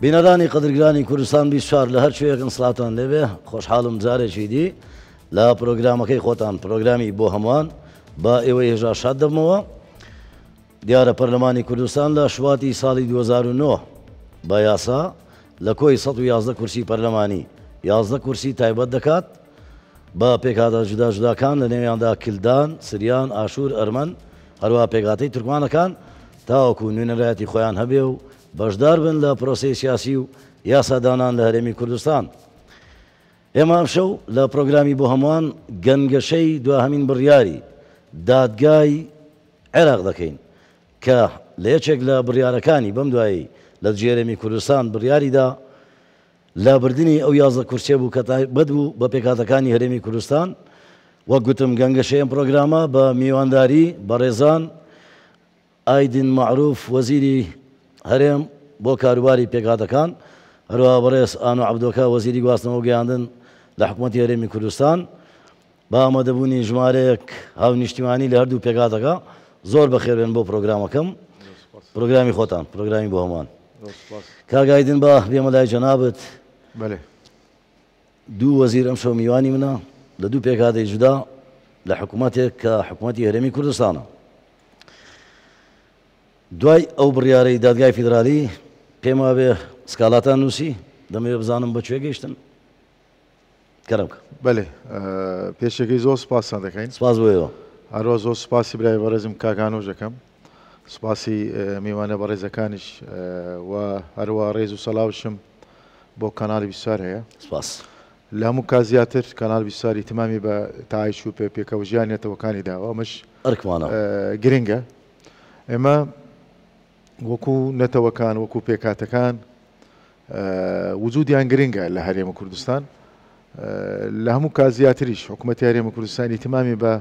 بینەرانی قەدرگرانی کوردستان 24 لە هەر شوێیەکن سڵاتان لێبێ خۆشحاڵم جارێکی دی لە پرۆگرامەکەی خۆتان پرۆگرامی بۆ هەمووان با ئێوەی هێژا شاد دەبمەوە. دیارە پەرلەمانی کوردستان لە شواتی ساڵی 2009 بە یاسا لە کۆی 111 کورسی پەرلەمانی 11 کورسی تایبەت دەکات بە پێکهاتە جودا جوداکان لە نێویاندا کلدان، سریان، ئاشور، ئەرمەن هەروە پێکهاتەی تورکمانەکان تاوەکو نوێنەرایەتی خۆیان هەبێ و بەشدار بن لە پرۆسەی سیاسی و یاسادانان لە هەرێمی کوردستان. ئێمە ئەمشەو لە پرۆگرامی بۆ هەمووان گەنگەشەی دواهەمین بڕیاری دادگای عێراق دەکەین کە لە یەکێک لە بڕیارەکانی بەم دوایی لە جێرەمی کوردستان بڕیاریدا لە بردننی ئەو 11 کورسێ بوو کە تایبەت بوو بە پێکهاتەکانی هەرێمی کوردستان. وەک گوتم گەنگەشەی ئەم پرۆگرامە بە میوانداری بەڕێزان ئایدین معروف وەزیری هەرێم بۆ کاروباری پێکهاتەکان، هەروە بەڕێز ئانۆ عەبدۆکە وەزیری گواستنەوە و گەیاندن لە حکوومەتی هەرێمی کوردستان بە ئامادەبوونی ژمارەیەک هاونیشتیمانی لە هەردوو پێکهاتەکە. زۆر بەخێربێن بۆ پرۆگرامەکەم، پرۆگرامی خۆتان، پرۆگرامی بۆ هەمووان. کاگایدن بە بێمە لای جەنابەت. دوو وەزیر ئەمشەو میوانی منە لە دوو پێکهاتەی جودا لە حکوومەتێک کە حکوومەتی هەرێمی کوردستانە. دوای ئەو بڕیارەی دادگای فیدرالی پێما بێ سکالاتان نووسی دەمەوێت بزانم بەکوێ گەیشتن. کەرم بکە. بەێ پێشەکەی زۆر سپاسان دەکەین. سپاس بۆیەوە. هەروە زۆر سپاسی برای بەڕێزم کاکانۆژەکەم، سپاسی میوانە بەڕێزەکانیش و هەروە ڕێز و سەڵاوشم بۆ کەناڵی 24 هەیە. سپاس. لە هەموو کات زیاتر کەناڵ 24 تمامی بە تاعیش و پێکەوە ژیانێتەوەکانی داوە ئەمەش ئەرکمانە گرنگە. ئێمە وەکو نەتەوەکان وەکو پێکاتەکان وجودیان گرنگە لە هەرێمە کوردستان. لە هەموو کات زیاتریش حکوومەتی هەرێمە کوردستانی تمامی بە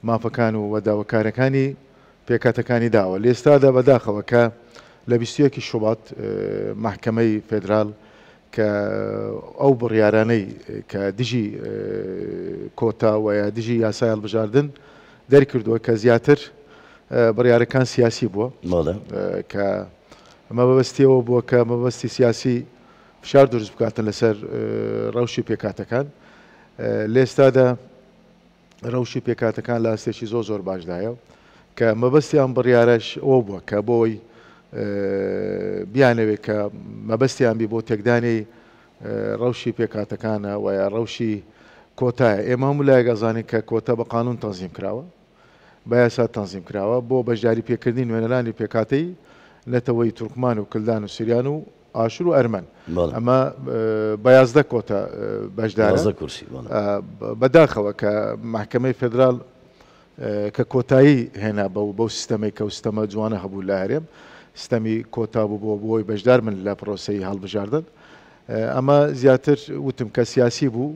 مافەکان و وەداوەکارەکانی پێکاتەکانی داوە. لە ئێستادا بەداخەوە کە لە 21 شوبات محکەمەی فێدرال کە ئەو بڕیارانەی کە دژی کۆتا و یا دژی یاسای هەڵبژاردن دەرکردووە کە زیاتر بڕیارەکان سیاسی بووە کە ئەمە بەبەستیەوە بووە کە مەبەستی سیاسی فشار دروست بکاتن لەسەر ڕەوشی پێکاتەکان. لە ئێستادا ڕەوشی پێکاتەکان لە ئاستێکی زۆر باشدایە کە مەبەستیان بڕیارەش ئەوە بووە کە بۆی بیانەوێت کە مەبەستیان بی بۆ تێکدانی ڕەوشی پێکاتەکانە و یا ڕەوشی کۆتایە. ئێمە هەموو لای گەزانین کە کۆتا بە قانون تەنزیم کراوە، بە یاسا تەنزیم کراوە بۆ بەشداری پێکردنی نوێنەرانی پێکاتەی نەتەوەی تورکمان و کلدان و سریان و ئاشور و ئەرمەن. ئەمە بە 11 کۆتا بەشدارە بەداخەوە کە محکەمەی فێدرال کە کۆتایی هێنا بەو سیستەمەی کە سیستەمە جوانە هەبوو لە هەرێم، سیستەمی کۆتا بوو بۆی بەشدار من لە پرۆسەی هەڵبژاردن. ئەمە زیاتر وتم کە سیاسی بوو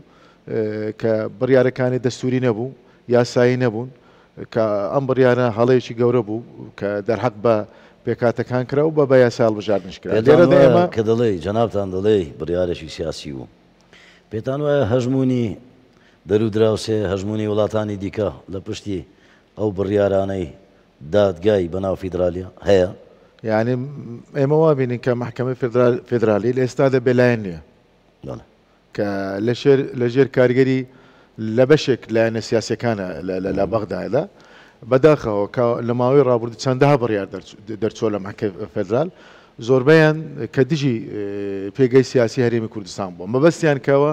کە بڕیارەکانی دەستوری نەبوو، یاسایی نەبوون، کە ئەم بڕیانە هەڵەیەکی گەورە بوو کە دەرحەق بە پێکاتەکان کرا و بە یاسا هەڵبژاردنش کرا. لێرە کە دەڵێ جەنابتان دەڵێ بڕیارێکی سیاسی بوو، پێتان وایە هەژمونی دەرودراوسێ هەژمونی وڵاتانی دیکە لە پشتی ئەو بڕیارانەی دادگای بەناو فیدرالیە هەیە؟ یعنی ئێمە وابینین کە محکەمەی فێدرالی لە ئێستادا بێلایەن نییە کە لە ژێر کارگەری لە بەشێک لایەنە سیاسەکانە لە بەغدادا بەداخەوە کە لە ماوەی ڕابردوو چەندەها بڕیار دەرچۆ لە محکەمەی فێدرال زۆربەیان کە دژی پێگەی سیاسی هەرێمی کوردستان بووە. مەبەستیان کەوە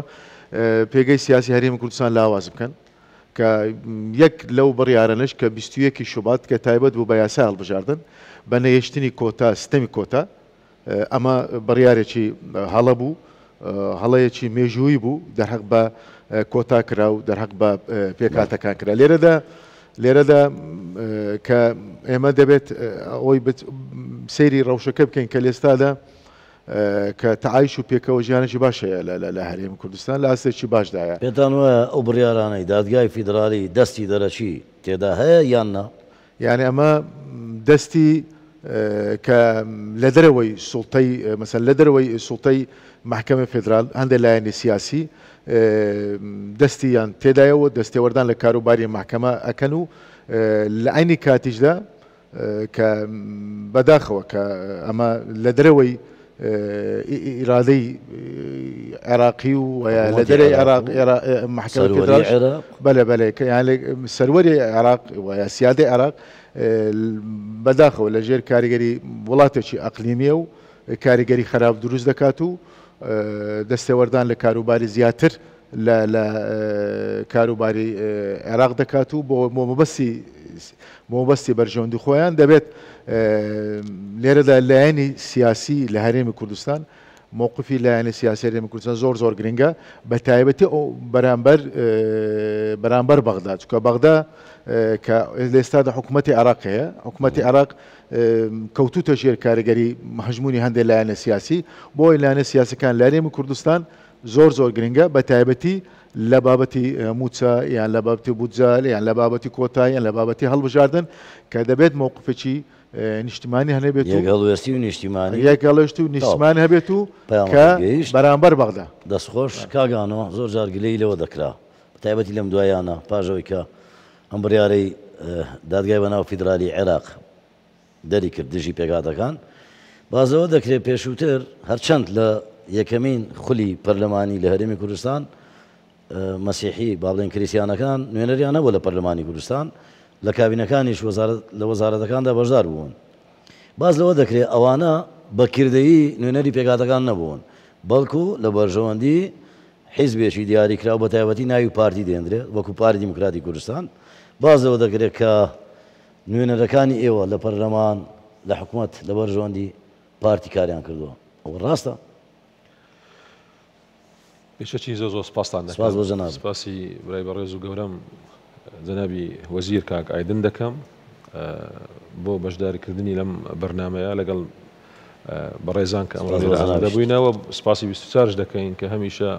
پێگەی سیاسی هەرێمی کوردستان لاواز بکەن کە یەک لەو بڕیارەنش کە 21 شوبات کە تایبەت بوو بە یاسا هەڵبژاردن بە نەهێشتنی کۆتا سیستەمی کۆتا. ئەمە بڕیارێکی هەڵە بوو، هەڵەیەکی مێژووی بوو، دەرحەق بە کۆتا کرا و دەرحەق بە پێکاتەکان کرا. لێرەدا کە ئێمە دەبێت ئەوەی سەیری ڕەوشەکە بکەین کە لێستادا کە تەعایش و پێکەوە ژیانێکی باشەیە لە هەرێمی کوردستان لە ئاستێکی باشدایە. پێتان وایە ئەو بڕیارانەی دادگای فیدرالی دەستی دەرەچی تێدا هەیە یان نا؟ یعنی ئەمە دەستی کە لە دەرەوەی سوڵتەی مەسەن لە دەرەوەی سوڵتەی محکەمەی فێدرال هەندێک لایەنی سیاسی دەستیان تێدایەوە دەستێوەردان لە کاروباری محکەمە ئەکەن و لە عینی کاتیشدا کە بەداخەوە کە ئەمە لە دەرەوەی إرادي عراقي ويا لدري عراق محكمة فدرالية بلا يعني سروري عراق ويا سيادة عراق بداخل ولا جير كاريجري ولاتشي أقليمية وكاريجري خراب دروز دكاتو دستوردان لكاروباري زياتر لا كاروباري عراق دكاتو مو بس برجون دي خوان دبت ليرة لاني سياسي لهرم كردستان موقفي لاني سياسي لهرم كردستان زور جرينجا بتايبتي او برانبر بغداد كبغداد كالاستاذ حكومتي عراقيه حكومتي عراق كوتو تشير كاريجري هجموني هندي لاني سياسي بو لاني سياسي كان لهرم كردستان زور جرينجا بتايبتي لبابتي موتسا يعني لبابتي بوتزال يعني لبابتي كوتاي يعني لبابتي هالبجاردن كدبت موقفشي نشتماني هنبيتو يقالوستي ونشتماني يقالوستي ونشتماني هبيتو كبرامبر بغدا دست خوش كاغانو زور جار قليله وذكرى بتايبتي لم دوايانا باجويكا امبرياري دادگای بناو فيدرالي عراق دەری کرد دژی پێکاتەکان بازەوە دەکرێت پێشووتر هەرچەند لە یەکەمین خولی پەرلەمانی لە هەرێمی کوردستان مەسیحی باڵێن کریسیانەکان نوێنەریان نەبووە لە پەرلەمانی کوردستان لە کابینەکانیش لە وەزارەتەکاندا بەشدار بوون باز لەوە دەکرێت ئەوانە بەکردەیی نوێنەری پێکاتەکان نەبوون بەڵکو لە بەرژەوەندی حیزبێکی دیاریکرا و بە تایبەتی ناوی پارتی دێنرێت وەکو پارتی دیموکراتی کوردستان باز لەوە دەکرێت کە نوێنەرەکانی ئێوە لە پەرلەمان لە حکوومەت لە بەرژەوەندی پارتی کاریان کردووە ئەوە ڕاستە پێشەکی زۆر سپاسان دەکەم سپاس بۆ جەناب سپاسی برای بەڕێز و گەورەم جەنابی وەزیر کاک ئایدن دەکەم بۆ بەشداریکردنی لەم بەرنامەیە لەگەڵ بەڕێزان کە ئەمڕۆ دەبووینەوە سپاسی 24 دەکەین کە هەمیشە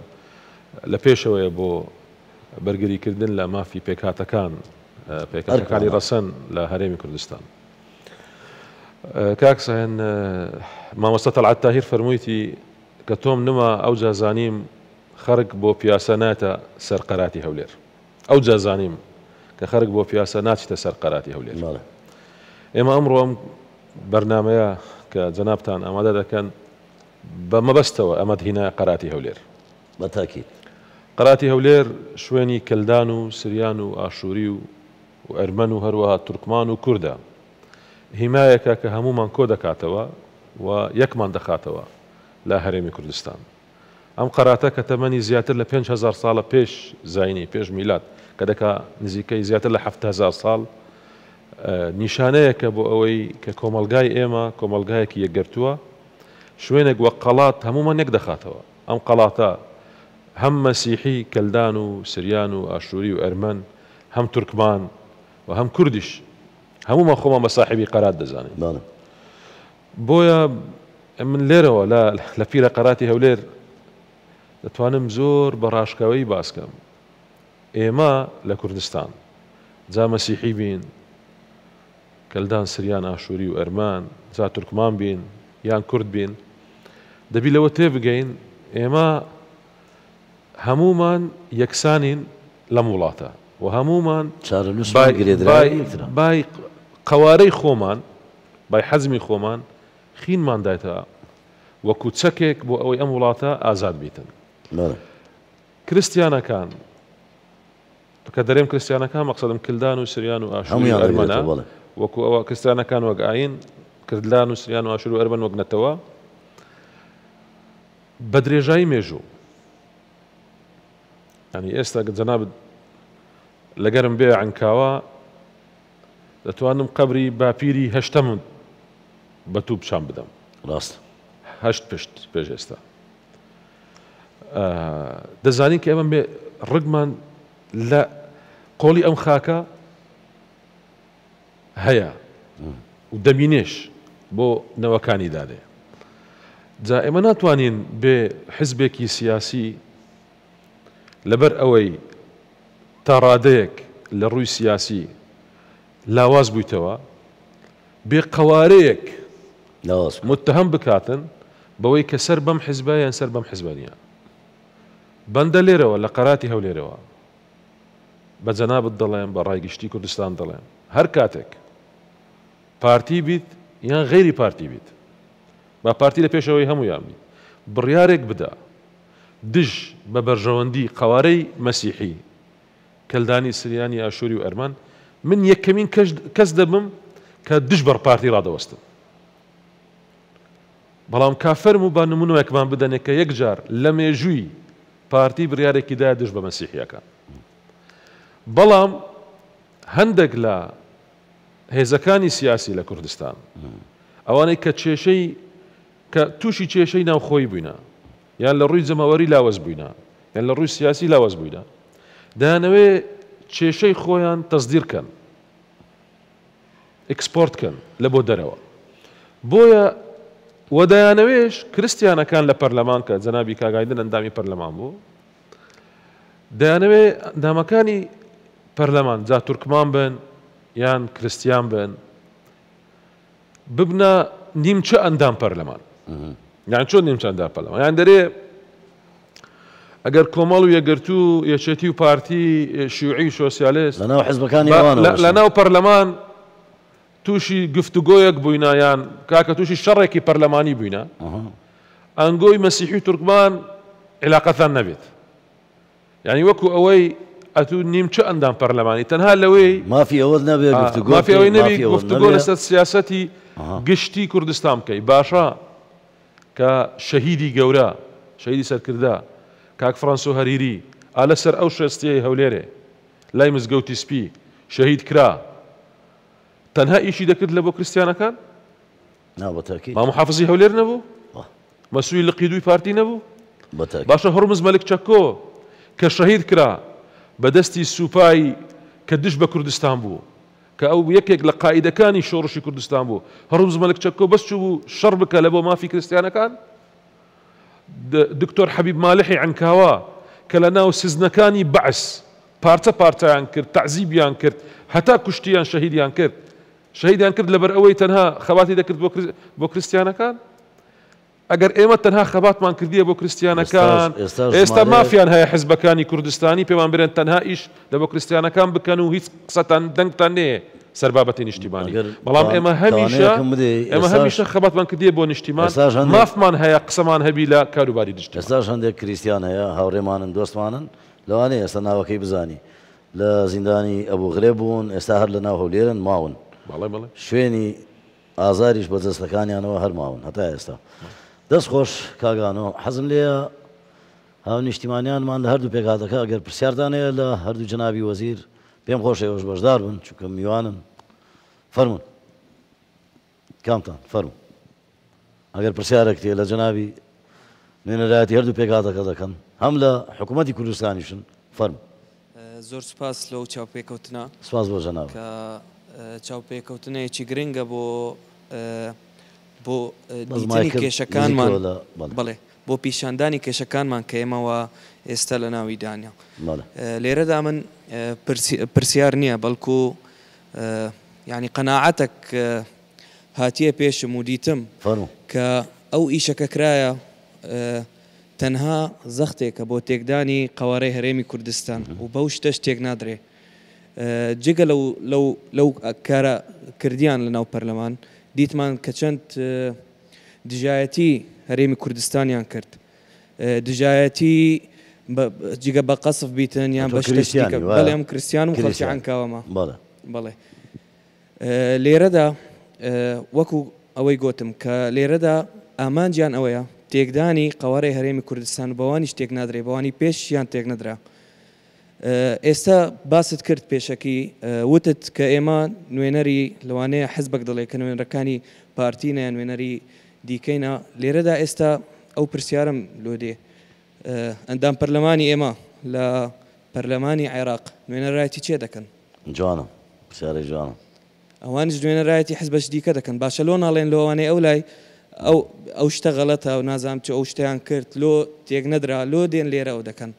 لە پێشەوەیە بۆ بەرگریکردن لە مافی پێکاتەکانی ڕەسەن لە هەرێمی کوردستان کاک سەهێن مامۆستا تەلعەت تاهیر فەرموویەتی کە تۆم نما ئەو جازانیم خەرک بۆ پیاسە ناتە سەر قەراتی هەولێر ئەو جازانیم کە خەرک بۆ پیاسە ناچێتە سەر قەراتی هەولێر ئێمە ئەمڕۆ ئەم بەرنامەیە کە جەنابتان ئامادە دەکەن بە مەبەستەوە ئەمە هینە قەراتی هەولێر بەتاکید قەراتی هەولێر شوێنی کەلدان و سریان و ئاشووری و ئەرمەن و هەروەها تورکمان و کووردە هیمایەکە کە هەمومان کۆ دەکاتەوە و یەکمان دەخاتەوە لە هەرێمی کوردستان ئەم قەراتە کە تەمەنی زیاتر لە 5,000 ساڵە پێش زاینی پێش میلاد کە دەکا نزیکەی زیاتر لە 7,000 ساڵ نیشانەیەکە بۆ ئەوەی کە کۆمەلگای ئێمە کۆمەلگایەکی یەکگرتووە شوێنێک وەک قەڵات هەمومان یەک دەخاتەوە ئەم قەڵاتە هەم مەسیحی کەلدان و سریان و ئاشووری و ئەرمەن هەم تورکمان و هەم کوردیش هەمومان خۆمان بە ساحیبی قەرات دەزانین بۆیە من لێرەوە لە پیرە قەراتی هەولێر دەتوانم زۆر بە ڕاشکاوی باسکەم ئێمە لە کوردستان جا مەسیحی بین کەلدان سریان ئاشووری و ئەرمان جا تورکمان بین یان کورد بین دەبی لەوە تێبگەین ئێمە هەمومان یەکسانین لەم وڵاتە و هەمومان بای قەوارەی خۆمان بای حەزمی خۆمان خینمان دایتە وەکو چەکێک بۆ ئەوەی ئەم وڵاتە ئازاد بیتن کریسیانەکان کە دەرێم کریسیانەکان مەقسەدم کلدان و سریان و ئاشووری و ئەرمەنە وەکو ئەوە کریسیانەکان وەک ئاین کردلان و سریان و ئاشووری و ئەرمەن وەک نەتەوە بە درێژایی مێژوو ینی ئێستا جەنابت لەگەرم بێ عنکاوە دەتوانم قەبری باپیری هەشتەم بەتوو پیشان بدەم ڕاست هەشت پشت پێش ئێستا دەزانین کە ئێمە ڕگمان لە قۆڵی ئەم خاکە هەیە و دەبینێش بۆ نەوەکانی دادێ جا ئێمە ناتوانین بێ حزبێکی سیاسی لەبەر ئەوەی تا ڕادەیەک لە ڕووی سیاسی لاواز بوویتەوە بێ قەوارەیەک متهم بکاتن بەوەی کە سەر بەم حیزبە یان سەر بەم حیزبانیە بەندە لێرەوە لە قەراتی هەولێرەوە بە جەنابت دەڵێم بە ڕایگشتی کوردستان دەڵێم هەر کاتێک پارتی بیت یان غەیری پارتی بیت با پارتی لە پێشەوەی هەموویانی بڕیارێک بدا دژ بە بەرژەوەندی قەوارەی مەسیحی کەلدانی سریانی ئاشووری و ئەرمان من یەکەمین کەس دەبم کە دژ بەر پارتی ڕادەوەستم بەڵام کافەرم و با نمونەوەکمان بدەنێ کە یەکجار لە مێژووی پارتی بڕیارێکی دایە دژ بە مەسیحیەکان بەڵام هەندێک لە هێزەکانی سیاسی لە کوردستان ئەوانەی کە کێشەی کە تووشی کێشەی ناوخۆی بووینە یان لە ڕووی جەماوەری لاوەز بووینە یان لە ڕووی سیاسی لاوەز بووینە دەیانەوێ کێشەی خۆیان تەزدیرکەن ئەکسپۆرتکەن لە بۆ دەرەوە بۆیە وەدایانەوێش کریستیانەکان لە پەرلەمان کە جەنابی کاگایدن ئەندامی پەرلەمان بوو دەیانەوێ ئەندامەکانی پەرلەمان جا تورکمان بن یان کریستیان بن ببنە نیمچە ئەندام پەرلەمان یان چۆن نیمچە ئەندام پەرلەمان یان دەرێ ئەگەر کۆمەڵ و یەکگرتوو یەکێتی و پارتی شیوعی سۆسیالیست لەناو حیزبەکانی ئەوانەوە لەناو پەرلەمان تووشی گفتوگۆیەک بووینە یان کاکە تووشی شەڕێکی پەرلەمانی بووینە ئەنگۆی مەسیحی تورکمان علاقەتان نەبێت یعنی وەکو ئەوەی ئەتوو نیمچە ئەندام پەرلەمانی تەنها لەوەی مافی ئەوە نەبێ مافی ئەوەی نەبی گفتوگۆ لەسەر سیاسەتی گشتی کوردستان بکەی باشە کە شەهیدی گەورە شەهیدی سەرکردا کاک فرانسۆ هەریری ئالە سەر ئەو شێستیەی هەولێرێ لای مزگەوتی سپی شەهید کرا تەنها ئیشی دەکرد لە بۆ کریستیانەکان مامۆ حافزی هەولێر نەبوو مەسوولی لە قیدووی پارتی نەبوو باشە هەرمز مەلک چەکۆ کە شەهید کرا بەدەستی سوپای کە دژ بە کوردستان بوو کە ئەو یەکێک لە قائیدەکانی شۆڕشی کوردستان بوو هەرمز مەلک چەکۆ بەس چوو بوو شەڕ بکە لە بۆ مافی کریستیانەکان دکتۆر حەبیب مالحی عنکاوە کە لە ناو سزنەکانی بەعس پارچە پارچەیان کرد تەعزیبیان کرد هەتا کوشتیان شەهیدیان کرد شەهیدیان کرد لەبەر ئەوەی تەنها خەباتی دەکرد بۆ کریستیانەکان ئەگەر ئێمە تەنها خەباتمان کردیە بۆ کریستیانەکان ئێستا مافیان هەیە حیزبەکانی کوردستانی پێمان برێن تەنها ئیش لە بۆ کریستیانەکان بکەن و هیچ قسەتان دەنگتان نێ سەربابەتی نیشتیمانی بەڵام ئێمە هەمیشە خەباتمان کردیە بۆ نیشتیمان مافمان هەیە قسەمان هەبی لە کاروباری نیشتیمان ئێستاش هەندێک کریستیان هەیە هاوڕێمانن دۆستمانن لەوانەیە ئێستا ناوەکەی بزانی لە زیندانی ئەبوو غرێب بوون ئێستا هەر لە ناو هەولێرن ماون شوێنی ئازاریش بە جەستەکانیانەوە هەر ماون هەتا ئێستا دەست خۆش کاگانەوە حەزم لێە هاو نیشتیمانیانمان لە هەردوو پێکاتەکە ئەگەر پرسیاردانەیە لە هەردوو جەنابی وەزیر پێم خۆشە ئێوەش بەشدار بن چونکە میوانن فەرمون کامتان فەرمون ئەگەر پرسیارێک تێ لە جەنابی نوێنەرایەتی هەردوو پێکاتەکە دەکەن هەم لە حکوومەتی کوردستانیشن فەرمون زۆر سپاس لەو چاوپێکەوتنە سپاس بۆ جەناب کە چاوپێکەوتنەیەکی گرنگە بۆ دیتنی کێشەکانمان بڵێ بۆ پیشاندانی کێشەکانمان کە ئێمەوە ئێستا لە ناوی دانیا لێرەدا من پرسیار نییە بەڵکو یعنی قەناعەتێک هاتیە پێشم و دیتم کە ئەو ئیشەکە کرایە تەنها زەختێکە بۆ تێکدانی قەوارەی هەرێمی کوردستان و بەو شتە شتێک نادرێ جگە لەو کارە کردیان لە ناو پەرلەمان دیتمان کە چەند دژایەتی هەرێمی کوردستانیان کرد دژایەتی جگە بە قەسف بیتن یان بە شتێکە بەڵێ ئەم کریستیان و خەڵکی عنکاوەمە بەڵێ لێرەدا وەکو ئەوەی گوتم کە لێرەدا ئامانجیان ئەوەیە تێکدانی قەوارەی هەرێمی کوردستان بەوانی شتێک نادرێ بەوانی پێشیان تێک نەدرا ئێستا باست کرد پێشەکی وتت کە ئێمە نوێنەری لەوانەیە حزبك دەڵێ کە نوێنەرەکانی پارتینە نوێنەری دیکەینە لێرەدا ئێستا ئەو پرسیارم لۆ دێ ئەندام پەرلەمانی ئێمە لە پەرلەمانی عێراق نوێنەرایەتی چێ دەکەن جوانم پرسیارێک جوانم ئەوانش نوێنەرایەتی حزبەش دیکە دەکەن باشە لۆ ناڵێن لەوانەیە ئەو لای ئەو شتە غەڵەتە و نازانم چ ئەو شتیان کرد لۆ تێک نەدرا لۆ دێن لێرە ئەو دەکەن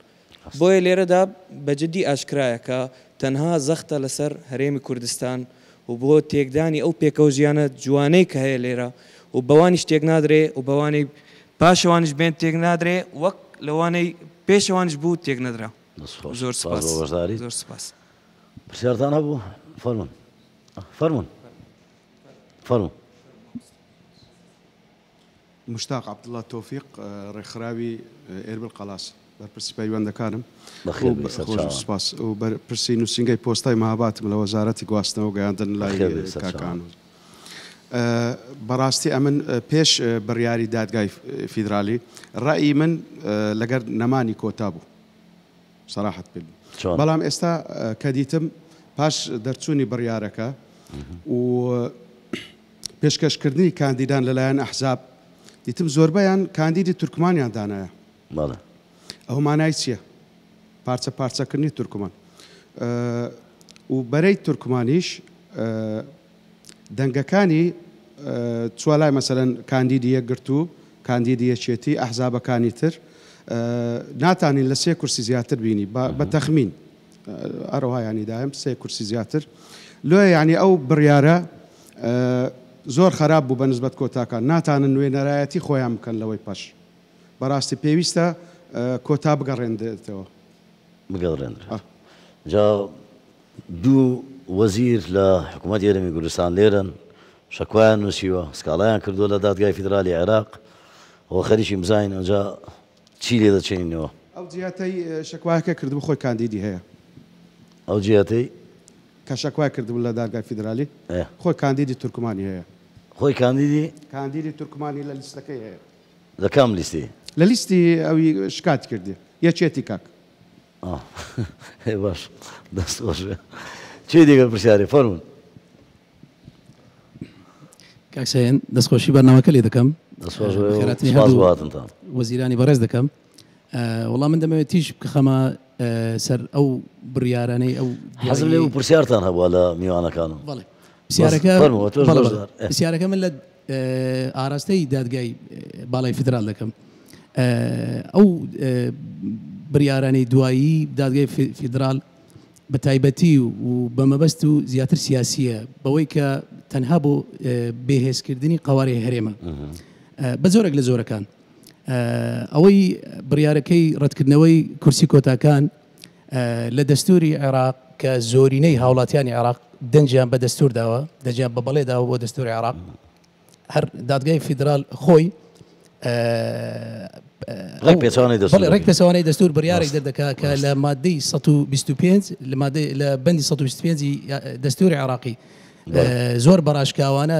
بۆیە لێرەدا بەجددی ئاشکرایە کە تەنها زەختە لەسەر هەرێمی کوردستان و بۆ تێکدانی ئەو پێکەوە ژیانە جوانەی کە هەیە لێرە و بەوانی شتێک نادرێ و بەوانەی پاشەوانش بێن تێک نادرێ وەک لەوانەی پێشەوانش بوو تێک نەدرا زۆر سپاس زۆر سپاس پرسیارتان هەبوو فەرمون فەرمون فەرمون مشتاق عبد الله توفيق ڕێکخراوی ئێربڵ قەڵاس بەرپرسی پەیوەندەکانم سپاس و بەرپرسی نووسینگەی پۆستای مەهاباتم لە وەزارەتی گواستنەوە گەیاندن لای کاکان. بەڕاستی ئەمن پێش بڕیاری دادگای فیدرالی ڕای من لەگەر نەمانی کۆتا بوو سەراحەت بێت. بەڵام ئێستا کە دیتم پاش دەرچوونی بڕیارەکە و پێشکەشکردنی کاندیدان لەلایەن ئەحزاب دیتم زۆربەیان کاندیدی تورکمانیان دانایە. ئەو مانای چییە؟ پارچە پارچەکردنی تورکمان و بەرەی تورکمانیش دەنگەکانی چوالای مەسەلەن کاندیدی یەکگرتو کاندیدی یەکێتی ئەحزابەکانی تر ناتانین لە 3 کورسی زیاتر بینی بە تەخمین ئەڕەوها ینی دایم 3 کورسی زیاتر لۆ ینی ئەو بڕیارە زۆر خراپ بوو بە نسبەت کۆتاکان ناتانن نوێنەرایەتی خۆیان بکەن لەوەی پاش بەڕاستی پێویستە کۆتا بگەڕێنرێتەوە بگەڕێنرێت. جا دوو وەزیر لە حکوومەتی هەرێمی کوردستان لێرن شەکوایان نووسیوە سکاڵایان کردووە لە دادگای فیدرالی عێراق ئەوە خەریکی بزانین ئەوجا چی لێ دەچێنینەوە؟ ئەو جیاتەی شەکوایەکە کردبوو خۆی کاندیدی هەیە. ئەو جیاتەی کە شەکوای کردبوو لە دادگای فیدرالی خۆی کاندیدی تورکمانی هەیە. خۆی کاندیدی تورکمانی لە لیستەکەی هەیە. لە کام لیستی؟ لە لیستی ئەوی شکات کردی یەکێتی کاک. باش دەست خۆش چی دیگە پرسیاری فەرموون. کاکسەیەن دەستخۆشی بەرنامەکە لێ دەکەم خێراتنی هەڵاتنتان وەزیرانی بەڕێز دەکەم. وەڵام من دەمەوێت تیش بخەمە سەر ئەو بڕیارانەی ئەو حەزم لێ و پرسیارتان هەبووە لە میوانەکانم. پرسیارەکە من لە ئاراستەی دادگای باڵای فیدرال دەکەم. ئەو بڕیارانی دوایی دادگای فیدرال بە تایبەتی و بەمەبەست و زیاتر سیاسیە بەوەی کە تەنها بۆ بێهێزکردنی قواری هەرێمە بە زۆرێک لە زۆرەکان ئەوەی بڕیارەکەی ڕەتکردنەوەی کورسی کۆتاکان لە دەستوری عێراق کە زۆرینەی هاوڵاتیانی عێراق دەنجیان بە دەستور داوە دەنجیان بە بەڵێ داوە بۆ دەستوری عێراق هەر دادگای فیدرال خۆی ڕێک پێچەوانەی دەستور بڕیارێک دەردەکات کە لە مادەی 125 لە بەندی 125 دەستوری عێراقی زۆر بەڕاشکاوانە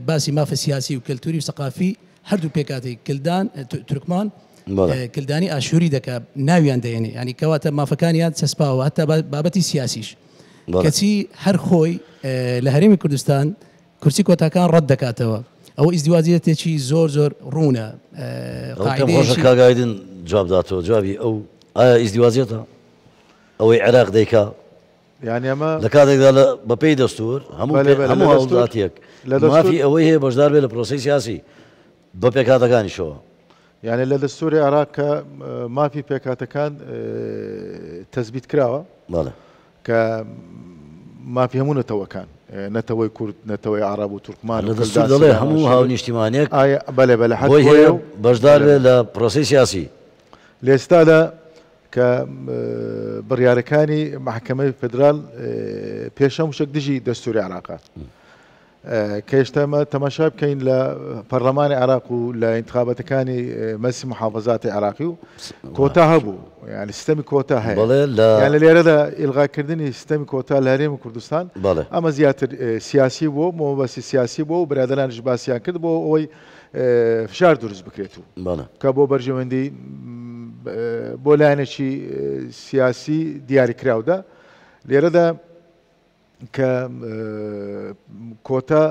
باسی مافە سیاسی و کەلتوری و سەقافی هەردوو پێکاتی کلدان تورکمان کلدانی ئاشووری دەکات ناویان دەێنێ ینی کەواتە مافەکانیان چەسپاوە هەتا بابەتی سیاسیش کەچی هەر خۆی لە هەرێمی کوردستان کورسی کۆتاکان ڕەت دەکاتەوە. ئەو ئیزدیواجیەتێکی زۆر زۆر ڕوونە کاگایدن جوابداتەوە جوابی ئەو ئایا ئیزدیواجێتە ئەوەی عێراق دەیکا یعنی ئەمە لە کاتێکدا بەپێی دەستور هەموو هەوڵاتیەک مافی ئەوەی هەیە بەشدار بێت لە پرۆسی سیاسی بە پێکاتەکانیشەوە. یعنی لە دەستوری عێراق کە مافی پێکاتەکان تەثبیت کراوە کە مافی هەموو نەتەوەکان نەتەوەی کورد نەتەوەی عرب و تورکمان لە دەستور دەڵێ هەموو هاونیشتیمانێک بەڵێ بەشدار بێت لە پرۆسی سیاسی. لێستادا کە بڕیارەکانی محکەمەی فدرال پێشەم شک دژی دەستوری عێراقا کە ئێشتا تەماشا بکەین لە پەرلەمانی عێراق و لە انتخابەتەکانی مەسی محافەزاتی عێراقی و کۆتا هەبوو یعنی سیستەمی کۆتا هەیە یان لە لێرەدا ئیلغاکردنی سیستەمی کۆتا لە هەرێمی کوردستان ئەمە زیاتر سیاسی بووە مەبەستی سیاسی بووە و برادرانیش باسییان کرد بۆ ئەوەی فشار دروست بکرێت و کە بۆ بەرژەوەندی بۆ لایەنێکی سیاسی دیاریکراودا لێرەدا کە کۆتا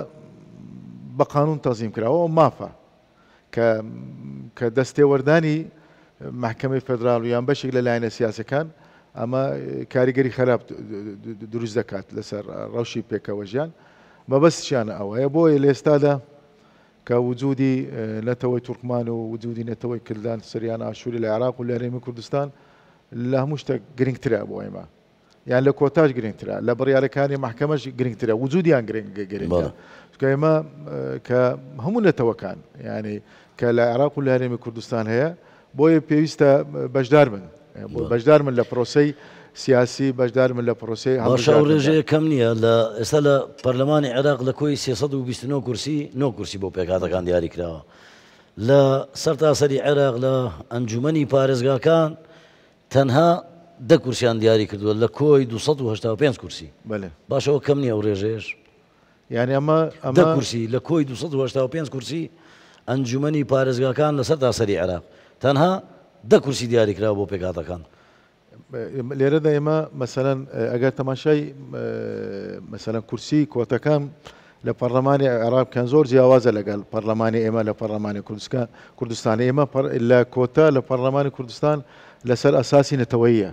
بە قانون تەنظیم کراوە مافە کە دەستێوەردانی محکەمەی فدرال و یان بەشێک لە لایەنە سیاسەکان ئەمە کاریگەری خراپ دروست دەکات لەسەر ڕەوشی پێکەوەژیان مەبەستیانە ئەوەیە بۆیە لە ئێستادا کە وجودی نەتەوەی تورکمان و وجودی نەتەوەی کلدان سریان ئاشووری لە عێراق و لە هەرێمی کوردستان لە هەموو شتێک گرنگترە بۆ ئێمە یان لە کۆتاش گرنگترە لە بڕیارەکانی محکەمەش گرنگترە وجودیان گرنگە کە ئێمە کە هەموو نەتەوەکان ینی کە لە عێراق و لە هەرێمی کوردستان هەیە بۆیە پێویستە بەشدار من لە پرۆسەی سیاسی بەشدار من لە پرۆسەی باشە ئەو ڕێژەیە کەم نییە لە ئێستا لە پەرلەمانی عێراق لە کۆی 329 کورسی 9 کورسی بۆ پێکهاتەکان دیاری کراوە لە سەرتاسەری عێراق لە ئەنجومەنی پارێزگاکان تەنها 10 کورسیان دیاری کردووە لە کۆی 285 کورسی باشەوە کەم نییە ئەو ڕێژێش یعنی ئەمە کورسی لە کۆی 285 کورسی ئەنجومەنی پارێزگاکان لە سەرتاسەری عێراق تەنها 10 کورسی دیاری کراوە بۆ پێکهاتەکان لێرەدا ئێمە مەسەلەن ئەگەر تەماشای مەسەلەن کورسی کۆتەکان لە پەرلەمانی عێراق کەن زۆر جیاوازە لەگەڵ پەرلەمانی ئێمە لە پەرلەمانی کوردستانی ئێمە لە کۆتا لە پەرلەمانی کوردستان لەسەر ئەساسی نەتەوەییە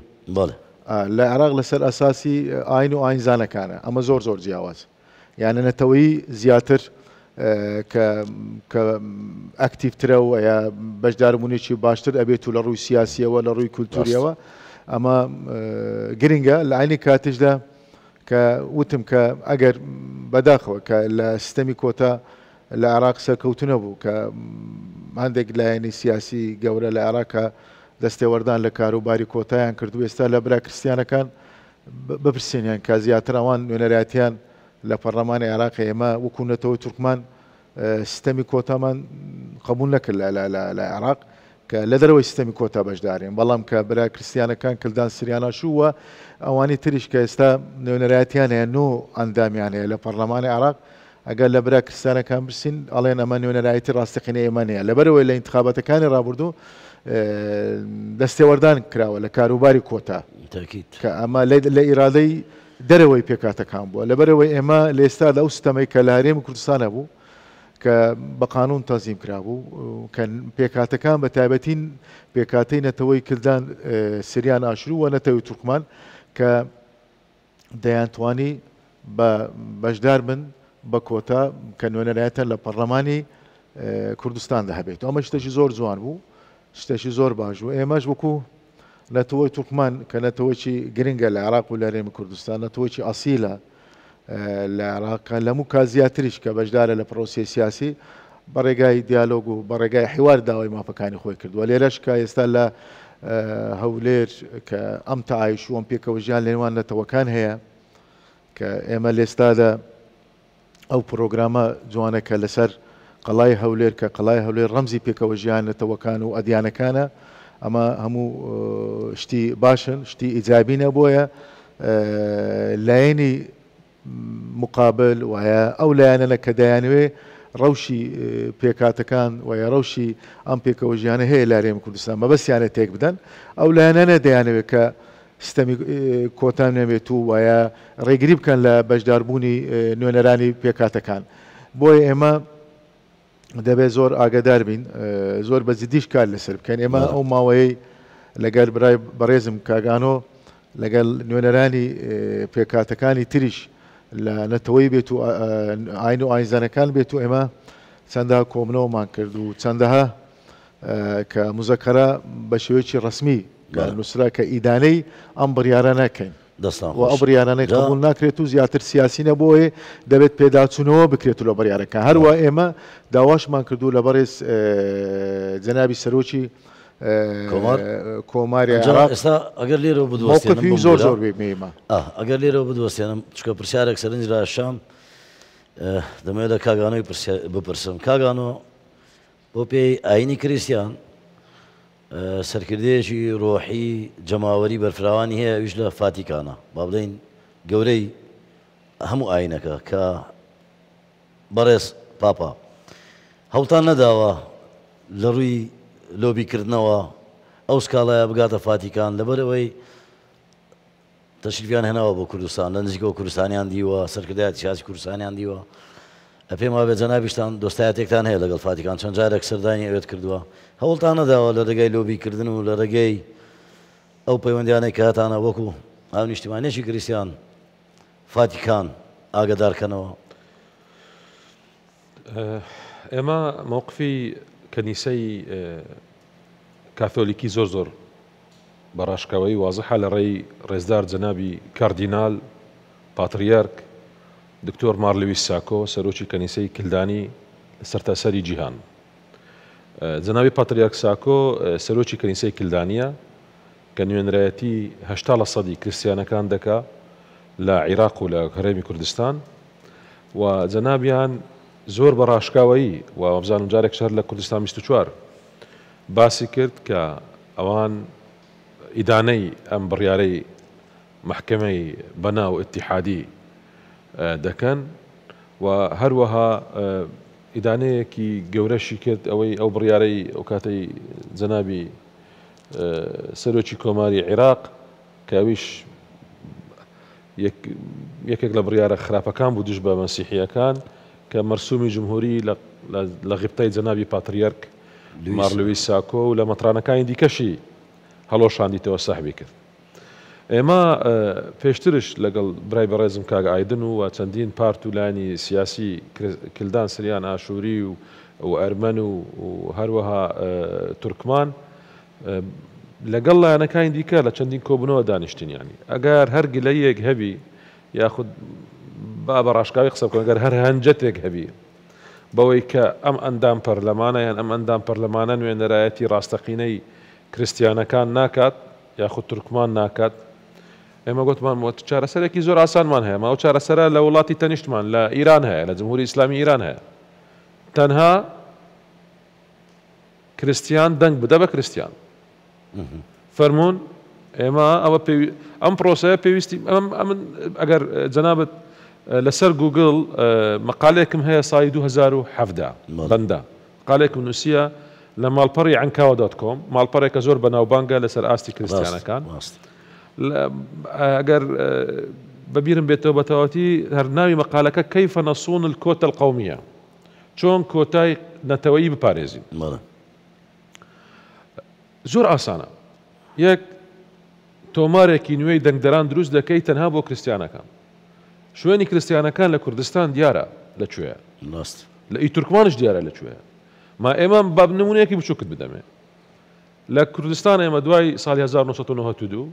لە عێراق لەسەر ئەساسی ئاین و ئاینزانەکانە ئەمە زۆر زۆر جیاواز یانە نەتەوەیی زیاتر کە ئەکتیڤترە و یا بەشداربوونێکی باشتر ئەبێت و لە ڕووی سیاسیەوە لە ڕووی کولتوریەوە ئەمە گرنگە لە عینی کاتیشدا کە وتم کە ئەگەر بەداخەوە کە لە سیستەمی کۆتا لە عێراق سەرکەوتنە بوو کە هەندێک لایەنی سیاسی گەورە لە عێراقە دەستێوەردان لە کاروباری کۆتایان کردو ئێستا لە برا کریستیانەکان بپرسێنیان کە زیاتر ئەوان نوێنەرایەتیان لە پەرلەمانی عێراق ئێمە وەکوونەتەوەی تورکمان سیستەمی کۆتامان قبول نەکرد لە عێراق کە لە دەرەوەی سیستەمی کۆتا بەشدارین بەڵام کە برا کریستیانەکان کلدان سریانە شووە ئەوانی تریش کە ئێستا نوێنەرایەتیان هەیە نۆ ئەندامیان هەیە لە پەرلەمانی عێراق ئەگەر لە برا کریستیانەکان برسین ئەڵێن ئەمە نوێنەرایەتی ڕاستەقینە ئێمە نیە لەبەرەوەی لە انتخابەتەکانی ڕابردوو دەستێوەردان کراوە لە کاروباری کۆتا کە ئەمە لە ئیرادەی دەرەوەی پێکاتەکان بووە لەبەرەوەی ئێمە لە ئێستا لەو سیستەمەی کە لە هەرێمی کوردستانە بوو کە بە قانون تەنزیم کرابوو کە پێکاتەکان بە تایبەتین پێکاتەی نەتەوەی کردان سریان ئاشرو و نەتەوەی تورکمان کە دەیانتوانی بە بەشدار بن بە کۆتا کە نوێنەرایەتە لە پەرلەمانی کوردستاندا هەبێت ئەمە شتێکی زۆر جوان بوو شتێکی زۆر باش بوو ئێمەش وەکو نەتەوەی تورکمان کە نەتەوەیکی گرنگە لە عێراق و لە هەرێمی کوردستان نەتەوەیکی ئەسیلە لە عێراق لە هەموو کا زیاتریش کە بەشدارە لە پرۆسی سیاسی بەڕێگای دیالۆگ و بەڕێگای حیوار داوای مافەکانی خۆی کردووە لێرەش کە ئێستا لە هەولێر کە ئەم تەعایش و ئەم پێکەوە ژیان لە نێوان نەتەوەکان هەیە کە ئێمە لە ئێستادا ئەو پرۆگرامە جوانەکە لەسەر قەڵای هەولێر کە قەڵای هەولێر ڕەمزی پێکەوە ژیان نەتەوەکان و ئەدیانەکانە ئەمە هەموو شتی باشن شتی ئیجابینە بۆیە لایەنی مقابل وایە ئەو لایەنە کە دەیانوێ ڕەوشی پێکاتەکان وایە ڕەوشی ئەم پێکەوە ژیانە هەیە لە هەرێمی کوردستان مەبەستیانە تێک بدەن ئەو لایەنە دەیانەوێت کە سیستەمی کۆتان نەبێت و وایە ڕێگری بکەن لە بەشداربوونی نوێنەرانی پێکاتەکان بۆیە ئێمە دەبێت زۆر ئاگادار بین زۆر بەجددیش کار لەسەر بکەین ئێمە ئەو ماوەیەی لەگەر برای بەڕێزم کاگانۆ لەگەڵ نوێنەرانی پێکاتەکانی تریش لە نەتەوەی بێت و ئاین و ئاینزانەکان بێت و ئێمە چەندە کۆمنەوەمان کرد و چەندەها کە مزەکەرە بە شێوەیەکی ڕسمی نووسرا کە ئیدانەی ئەم بڕیارە ناکەین و ئەو بڕیارانەی قبول ناکرێت و زیاتر سیاسی نەبووە دەبێت پێداچوونەوە بکرێت و لە بڕیارەکە هەروە ئێمە داواشمان کردو لە بەڕێز جەنابی سەرۆکی کۆماری عێراق ئێستا ئەگەر لێرەوە بدوەستێنم زۆر زۆر بێمە ئەگەر لێرەوە بدوەستێنم چکە پرسیارێک سەرنج لە شام دەمەوێت لە کاگانۆی بپرسم کاگانۆ بۆ پێی ئاینی کریستیان سەرکردەیەکی ڕۆحی جەماوەری بەرفراوانی هەیە ئەویش لە فاتیکانە با بڵێن گەورەی هەموو ئاینەکە کە بەڕێز پاپا هەوڵتان نەداوە لە ڕووی لۆبیکردنەوە ئەو سکاڵایە بگاتە فاتیکان لەبەرەوەی تەشریفیان هێناوە بۆ کوردستان لە نزیکەوە کوردستانیان دیوە سەرکردایەتی سیاسی کوردستانیان دیوە پێم وابێ جەنابیشتان دۆستایەتێکتان هەیە لەگەڵ فاتیکان چەند جارێک سەردانی ئەوێت کردووە هەوڵتان نەداوە لە ڕێگەی لۆبیکردن و لە ڕێگەی ئەو پەیوەندیانەی کە هاتانە وەکو ئاو نیشتیمانیەکی کریستیان فاتیکان ئاگدارکەنەوە ئێمە مووقفی کەنیسەی کاتۆلیکی زۆر زۆر بەڕاشکەوەی وازەحە لە ڕێی ڕێزدار جەنابی کاردینال پاتریارک دکتۆر مارلویس ساکۆ سەرۆکی کەنیسەی کلدانی لە سەرتاسەری جیهان جەنابی پاتریارک ساکۆ سەرۆکی کەنیسەی کلدانیە کە نوێنرایەتی 80% کریسیانەکان دەکا لە عێراق و لە هەرێمی کوردستان و جەنابیان زۆر بە ڕاشکاوایی و ئەبزانم جارێک شەر لە کوردستان 24 باسی کرد کە ئەوان ئیدانەی ئەم بڕیارەی محکەمەی بەناو ئیتیحادی دەکەن و هەروەها ئیدانەیەکی گەورەشی کرد ئەوەی ئەو بڕیارەی ئەو کاتەی جەنابی سەرۆکی کۆماری عێراق کە ئەویش یەکێک لە بڕیارە خراپەکان بوو دژ بە مەسیحیەکان کە مەرسومی جمهوری لە غیبتەی جەنابی پاتریەرک مارلوی ساکۆ و لە مەترانەکانی دیکەشی هەڵۆشاندیتەوە سەحبی کرد. ئێمە پێشترش لەگەڵ برای بەڕێزم کاک ئایدن و چەندین پارت و لایانی سیاسی کلدان سریان ئاشووری و ئەرمەن و هەروەها تورکمان لەگەڵ لایەنەکانی دیکە لە چەندین کۆبوونەوە دانیشتنیانی ئەگەر هەر گلەیەک هەبی یاخود با بە ڕاشکاوی قسە بکەن ئەگەر هەر هەنجەتێک هەبی بەوەی کە ئەم ئەندام پەرلەمانە یان ئەم ئەندام پەرلەمانە نوێنەرایەتی ڕاستەقینەی کریسیانەکان ناکات یاخود تورکمان ناکات ئێمە گوتمان چارەسەرێکی زۆر ئاسانمان هەیە ما ئەو چارەسەرە لە وڵاتی تەنیشتمان لە ئیران هەیە لە جمهوری ئیسلامی ئیران هەیە تەنها کریسیان دەنگ بدە بە کریسیان فەرمونون ئێمە ئەوە ئەم پرۆسەیە پێویستی ئەگەر جەنابەت لەسەر گوگل مەقالێکم هەیە ساڵی 2017 بەندا مەقالێکم نووسیە لە ماڵپەڕی عنکاوە.com ماڵپەڕێکە زۆر بەناوبانگە لەسەر ئاستی کریسیانەکان ئەگەر بەبیرم بێتەوە بەتەواتی هەرناوی مەقالەکە کەیفە نەسوون الکۆتە القەومیە چۆن کۆتای نەتەوەیی بپارێزین زۆر ئاسانە یەک تۆمارێکی نوێی دەنگدەران دروست دەکەی تەنها بۆ کریسیانەکان شوێنی کریسیانەکان لە کوردستان دیارە لەکوێیە لە تورکمانش دیارە لەکوێیە ما ئێمە با نمونەیەکی بچووکت بدەمێ لە کوردستان ئێمە دوای ساڵی 1992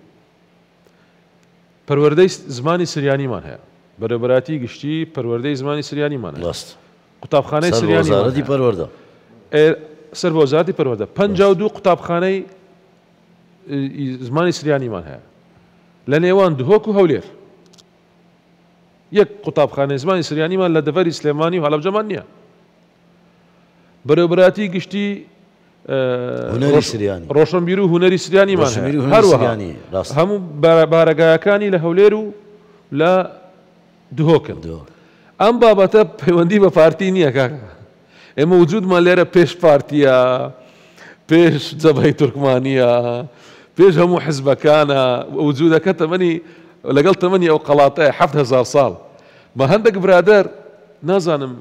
پەروەردەی زمانی سریانیمان هەیە بەرەبەراتی گشتی پەروەردەی زمانی سریانیمان هەیە قوتابخانەی سریانی پەروەردە سەر بە وەزارەتی پەروەردە 52 قوتابخانەی زمانی سریانیمان هەیە لە نێوان دهۆک و هەولێر یەک قوتابخانەی زمانی سریانیمان لە دەڤەری سلێمانی و هەڵەبجەمان نییە بەرەبەراتی گشتی ڕۆشنبیر و هونەری سریانیمان هەروەها هەموو بارەگایەکانی لە هەولێر و لە دهۆکن ئەم بابەتە پەیوەندی بە پارتی نییە کاکە ئێمە وجودمان لێرە پێش پارتیە پێش جەبهەی تورکمانیە پێش هەموو حزبەکانە وجودەکە تەمەنی لەگەڵ تەمەنی ئەو قەڵاتەیە 7000 ساڵ بە هەندێک برادەر نازانم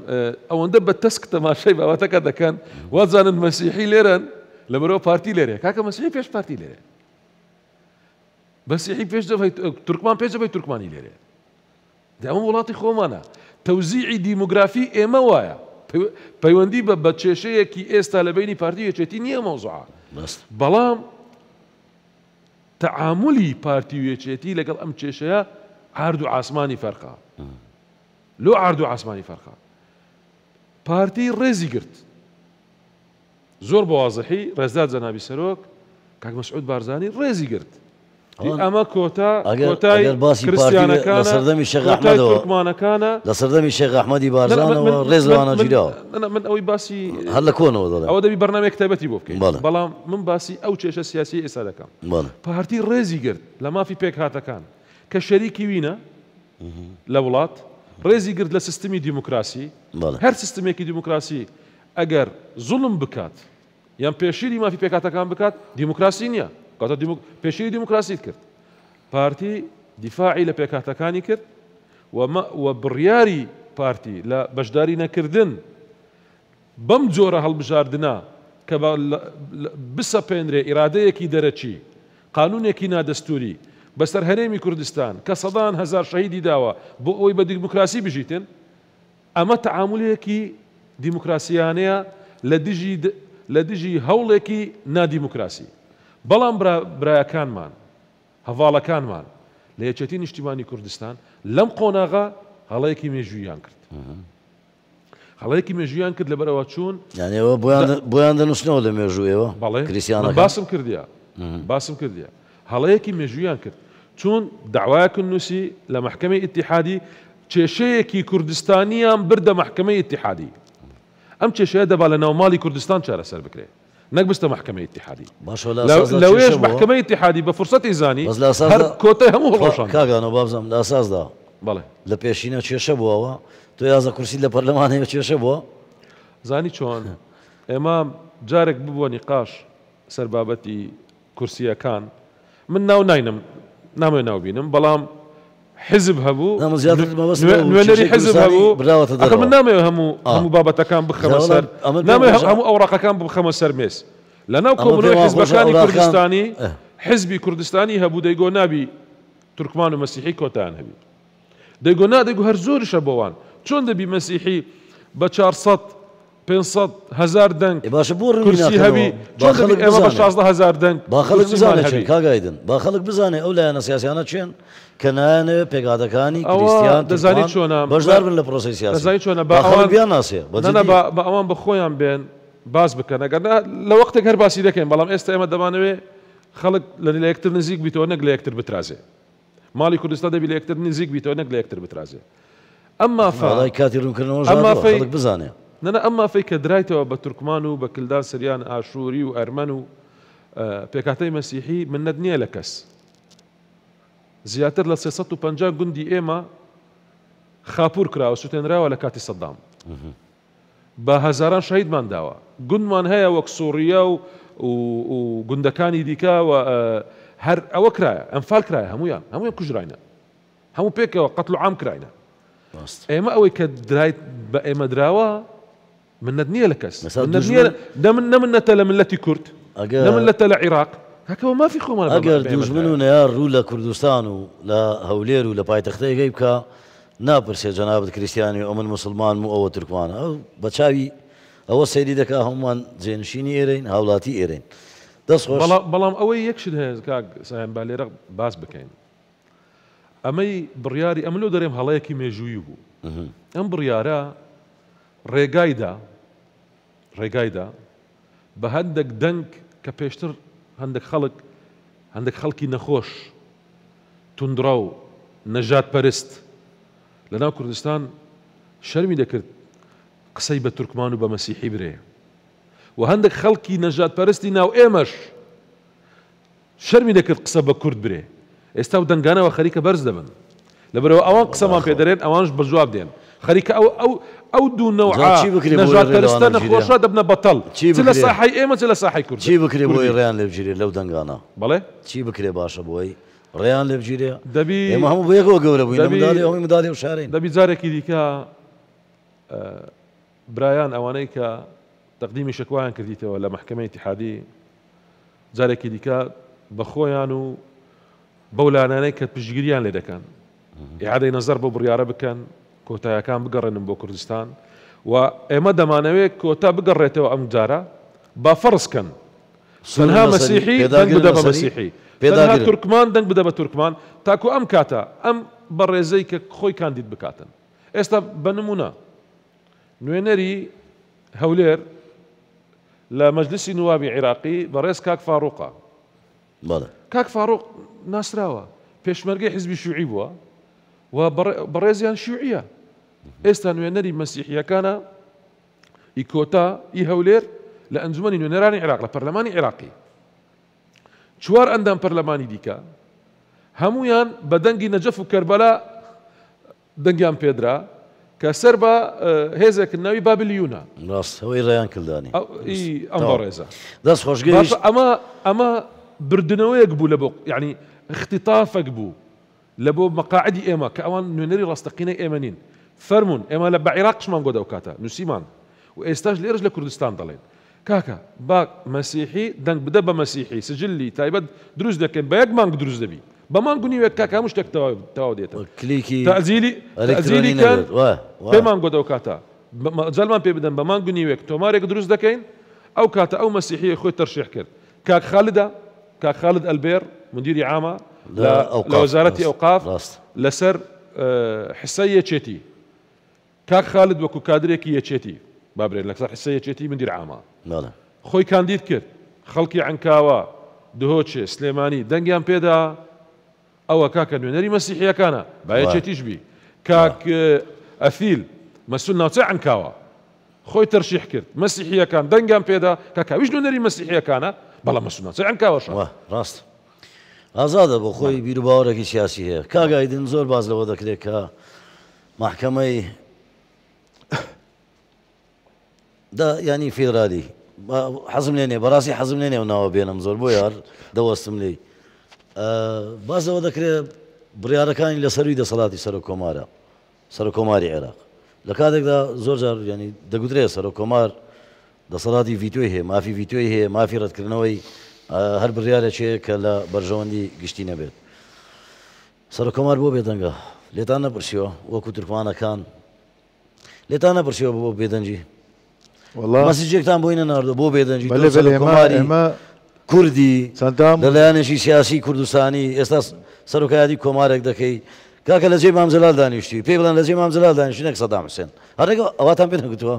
ئەوەندە بە تەسک تەماشای بابەتەکە دەکەن وازانن مەسیحی لێرن لەبەرەوە پارتی لێرێ کاکە مەسیحی پێش پارتی لێرێ مەسیحی پێش جەبهەی تورکمان پێش جەبهەی تورکمانی لێرێ ئەمە وڵاتی خۆمانە تەوزیعی دیموگرافی ئێمە وایە پەیوەندی بە کێشەیەکی ئێستا لە بینی پارتی یەکێتی نییە مەوزوعە بەڵام تەعاملی پارتی و یەکێتی لەگەڵ ئەم کێشەیە عارد و عاسمانی فەرقە لۆ عارد و عاسمانی فەرقە پارتی ڕێزی گرت زۆر بەوازەحی ڕێزدار جەنابی سەرۆک کاک مەسعود بارزانی ڕێزی گرت ئەمە کۆتای کریسیانەکانە سەردەمی شێخ ئەحمەدەوە تورکمانەکانە لە سەردەمی شێخ ئەحمەدی بارزانەوە ڕێز لەوانە گیراوە من ئەوەی باسی هەر لە کۆنەوە دەڵێم ئەوە دەبی بەرنامەیە کتێبەتی بۆ بکەین بەڵام من باسی ئەو کێشە سیاسی ئێستا دەکەم پارتی ڕێزی گرت لە مافی پێکهاتەکان کە شەریکی وینە لە وڵات ڕێزی گرت لە سیستمی دیموکراسی هەر سیستمێکی دیموکراسی ئەگەر زوڵم بکات یان پێشیری مافی پێکهاتەکان بکات دیموکراسی نییە کاتە پێشیری دیموکراسیت کرد پارتی دیفاعی لە پێکهاتەکانی کرد و بڕیاری پارتی لە بەشداری نەکردن بەم جۆرە هەڵبژاردنە کە بسەپێنرێ ئیرادەیەکی دەرەچی قانونێکی نادەستوری بەسەر هەرێمی کوردستان کە سەدان هەزار شەهیدی داوە بۆ ئەوەی بە دیموکراسی بژیتن ئەمە تەعامولێکی دیموکراسیانەیە لە دژی هەوڵێکی نادیموکراسی بەڵام برایەکانمان هەڤاڵەکانمان لە یەکێتی نیشتیمانی کوردستان لەم قۆناغا هەڵەیەکی مێژوویان کرد هەڵەیەکی مێژوویان کرد لەبەرەوە چوون بۆیان دەنووسنەوە لە مێژوویەوە بەڵێ باسم کردیە هەڵەیەکی مێژوویان کرد چون داوایەکن نووسی لە محکمەی ئیتیحادی کێشەیەکی کوردستانیان بردە محکمەی ئیتیحادی ئەم کێشەیە دەبا لە ناوماڵی کوردستان چارەسەر بکرێ نەک بستە محکمەی ئیتیحادی لەوێش محکمەی ئیتیحادی بە فرسەتی زانی هەر کۆتەی هەموو هەڵۆشان کاگانەوە بابزەم لە ئاساسدا بەڵێ لە پێشینە کێشە بووەوە تۆ یازە کورسی لە پەرلەمانەوە کێشە بووە زانی چۆن ئێمە جارێک ببووە نیقاش سەر بابەتی کورسیەکان من ناو ناینم نامێ ناوبینم بەڵام حزب هەبوو نوێنەری حزب هەبوو من نامێ هەموو بابەتەکان بخەمە سەر نامێ هەموو ئەوڕاقەکان بخەمە سەر مێس لە ناو کۆمەڵی حزبەکانی کوردستانی حزبی کوردستانی هەبوو دەیگۆ نابی تورکمان و مەسیحی کۆتایان هەبی دەیگۆ نادەیگو هەر زۆرشە بۆوان چۆن دەبی مەسیحی بە 400 500 هزار دەنگ باشە بۆ کورسی هەبی چۆن دەبی ئێمە بە 16 هزار دەنگ با خەڵک بزانێت چێن کاگایدن با خەڵک بزانێ ئەو لایەنە سیاسیانە چێن کە نایانەوێت پێگادەکانی کریستیان دەزانی چۆنە بەشدار بن لە پرۆسی سیاسی دەزانی چۆنە خەڵک بیان ناسێ بە ئەوان بە خۆیان بێن باس بکەن ئەگەر لە وەختێک هەر باسی دەکەین بەڵام ئێستا ئێمە دەمانەوێت خەڵک لە یەکتر نزیک بیتەوە نەک لە یەکتر بترازێ ماڵی کوردستان دەبی لە یەکتر نزیک بیتەوە نەک لە یەکتر بترازێ ئەمما کاتی ڕوونکردنەوە خەڵک بزانێ نەنە ئەمما فەی کە درایتەوە بە تورکمان و بە کلدان سریان ئاشووری و ئەرمەن و پێکاتەی مەسیحی منەت نییە لە کەس زیاتر لە 350 گوندی ئێمە خاپور کراوە سوتێنراوە لە کاتی سەدام بە هەزاران شەهیدمان داوە گوندمان هەیە وەک سووریا و گوندەکانی دیکە و هەر ئەوە کرایە ئەمفال کرایە هەمویان کوژراینە هەموو پێکەوە قەتڵ و عام کراینە ئێمە ئەوەی کە درایت بە ئێمە دراوە منەت نییە لە کەس نەمنەتە لە ملەتی کورد نەمنەتە لە عێراق هەکەوە مافی خۆمان ئەگەر دوژمن و نەیار ڕوو لە کوردستان و لە هەولێر و لە پایتەختەی گەی بکە ناپرسێ جەنابەت کریستیانی و ئەمن مسلمان و ئەوە تورکمانە ئەو بە چاوی ئەوە سەیری دەکا هەمومان جێنشینی ئێرەین هاوڵاتی ئێرەین دەست خۆش بەڵام ئەوەی یەکشت هەیە کاک سایان با لێرە باس بکەین ئەمەی بڕیاری ئەم لەو دەرێم هەڵەیەکی مێژووی بوو ئەم بڕیارە ڕێگایدا بە هەندێک دەنگ کە پێشتر هەندێک خەڵکی نەخۆش توندڕە و نەژاد پەرست لە ناو کوردستان شەرمی دەکرد قسەی بە تورکمان و بە مەسیحی برێ و هەندێک خەڵکی نەژاد پەرستی ناو ئێمەش شەرمی دەکرد قسە بە کورد برێ ئێستا و دەنگانەوە خەریکە بەرز دەبن لەبەرەوە ئەوان قسەمان پێ دەرێن ئەوانش بە جواب دێن خەریکە ئەو دوو نەوعا نەژاد پەرستە نەخۆشە دەبنە بەتەڵ چ لە ساحەی ئێمە چ لە ساحەی کورد چی بکرێ بۆی ڕێیان لێ بگیرێ لەو دەنگانە بەڵێ چی بکرێ باشە بۆی ڕێیان لێ بگیرێ دەبی ئێمە هەموو بۆ یەکەوە گەورە بووین ئەوەی مدادی و شارین دەبی جارێکی دیکە برایان ئەوانەی کە تەقدیمی شکوایان کردیتەوە لە محکمەی ئیتیحادی جارێکی دیکە بە خۆیان و بەو لانانەی کە پشتگیریان لێ دەکەن ئیعادەی نەزەر بۆ بڕیارە بکەن کۆتایەکان بگەڕێنن بۆ کوردستان و ئێمە دەمانەوێت کۆتا بگەڕێتەوە ئەم جارە با فەرزکەن تەنها مەسیحی دەنگ بدە بە مەسیحی تەنها تورکمان دەنگ بدە بە تورکمان تاکو ئەم کاتە ئەم بە ڕێزەی کە خۆی کاندید بکاتن ئێستا بە نمونە نوێنەری هەولێر لە مەجلیسی نوابی عێراقی بەڕێز کاک فاڕوقە کاک فاڕوق ناسراوە پێشمەرگەی حیزبی شیوعی بووە و بەڕێزیان شیوعیە ئێستا نوێنەری مەسیحیەکانە ئی کۆتا ئی هەولێر لە ئەنجومەنی نوێنەرانی عێراق لە پەرلەمانی عێراقی 4 ئەندام پەرلەمانی دیکە هەمویان بە دەنگی نەجەف و کەربەلا دەنگیان پێدرا کە سەر بە هێزێک ناوی بابلیونە ڕاست ئەوەی ڕێیان کردانی ئەم بە ڕێزە دەست خۆشگەیشت ئەمە بردنەوەیەک بوو لە بۆ یعنی اختطافێک بوو لە بۆ مەقاعدی ئێمە کە ئەوان نوێنەری ڕاستەقینەی ئێمە نین فەرمونون ئێمە لە بە عێراقشمان گۆ دەو کاتە نووسیمان و ئێستاش لێرەش لە کوردستان دەڵێن کاکە با مەسیحی دەنگ بدە بە مەسیحی سجلی تایبەت دروست دەکەن بە یەک مانگ دروست دەبی بە مانگ و نیوێک کاکە هەموو شتێک تەواو دێتەوە تەعزیلی کەن پێمان گۆ دەو کاتە جەلمان پێ بدەن بە مانگ و نیوێک تۆمارێک دروست دەکەین ئەو کاتە ئەو مەسیحی خۆی تەرشیح کرد کاک خالد ئەلبێر مدیری عامە لە وەزارەتی ئەوقاف لەسەر حسە یەکێتی کاک خالد وەکو کادرێکی یەکێتی بابرێن لەسەر حسە یەکێتی مدیر عامە خۆی کاندید کرد خەڵکی عنکاوە دهۆچێ سلێمانی دەنگیان پێدا ئەوە کاکە نوێنەری مەسیحیەکانە باەکێتیش بی کاک ئەفیل مەسول ناوچەی عنکاوە خۆی تەرشیح کرد مەسیحیەکان دەنگیان پێدا کاکاویش نوێنەری مەسیحیەکانە بەڵام مەسول ناوچەی عنکاوەش ڕاست ئازادە بۆ خۆی بیر و باوەڕێکی سیاسی هەیە کاگایدن زۆر باز لەوە دەکرێت کە محکەمەی ینی فێدرالی حەزم لێنێ بەڕاستی حەزم لێنێ و ناوە بێنم زۆر بۆ یار دەوەستم لێی باز لەوە دەکرێت بڕیارەکانی لەسەروی دەسەڵاتی سەر و کۆمارە سەر و کۆماری عێراق لە کاتێکدا زۆر جار ینی دەگوترێت سەر و کۆمار دەسەڵاتی ڤیتۆی هەیە مافی ڤیتۆی هەیە مافی ڕەتکردنەوەی هەر بڕیارێکێک کە لە بەرژەوەندی گشتی نەبێت سەر و کۆمار بۆ بێدەنگە لێتان نەپرسیوە وەکو تورکمانەکان لێتان نەپرسیوە بۆ بێدەنجی مەسیجێکتان بۆی نەناردووە بۆ بێدەنجی کۆماری کوردی لەلایەنێکی سیاسی کوردستانی ئێستا سەرۆکایەتی کۆمارێک دەکەی کاکە لە جێ مام جەلال دانیشتی پێی بڵێن لە جێ مام جەلال دانیشتی نەک سەدام حوسێن هەرێکە ئەواتان پێ نەگوتووە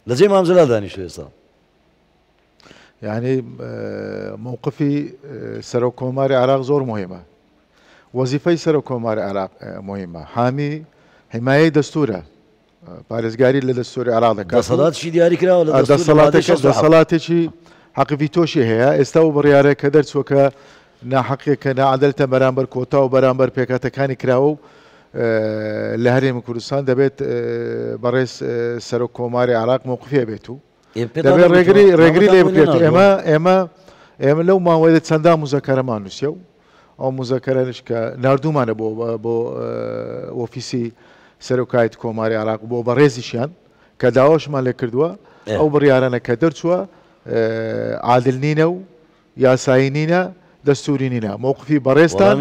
لە جێ مام جەلال دانیشتووە ئێستا يعني موقفي سەرۆک کۆماری عراق زۆر مهمە وەزیفەی سەرۆک کۆماری عراق مهمە حامی حیمایەی دەستورە پارێزگاری لە دەستوری عراق دەکات دەسەڵاتشی دیاری کراوە لە دەسەڵاتێکی حەقی تۆشی هەیە ئێستا و بڕیارە کە دەرچووە کە ناحەقیەکە نەعادەلتە بەرامبەر کۆتا و بەرامبەر پێکاتەکانی کراوە و لە هەرێمی کوردستان دەبێت بەڕێز سەرۆک کۆماری عراق مووقفێ بێت و دەبێت ڕێگری لێ بکرێت ئێمە لەو ماوەیە چەندان موزەکەرەمان نووسێ و ئەو موزەکەرەش کە ناردوومانە بۆ ئۆفیسی سەرۆکایەتی کۆماری عراق بۆ بەڕێزیشیان کە داواشمان لێ کردووە ئەو بڕیارانە کە دەرچووە عادل نینە و یاسایی نینە دەستوری نینە مووقفی بەڕێزتان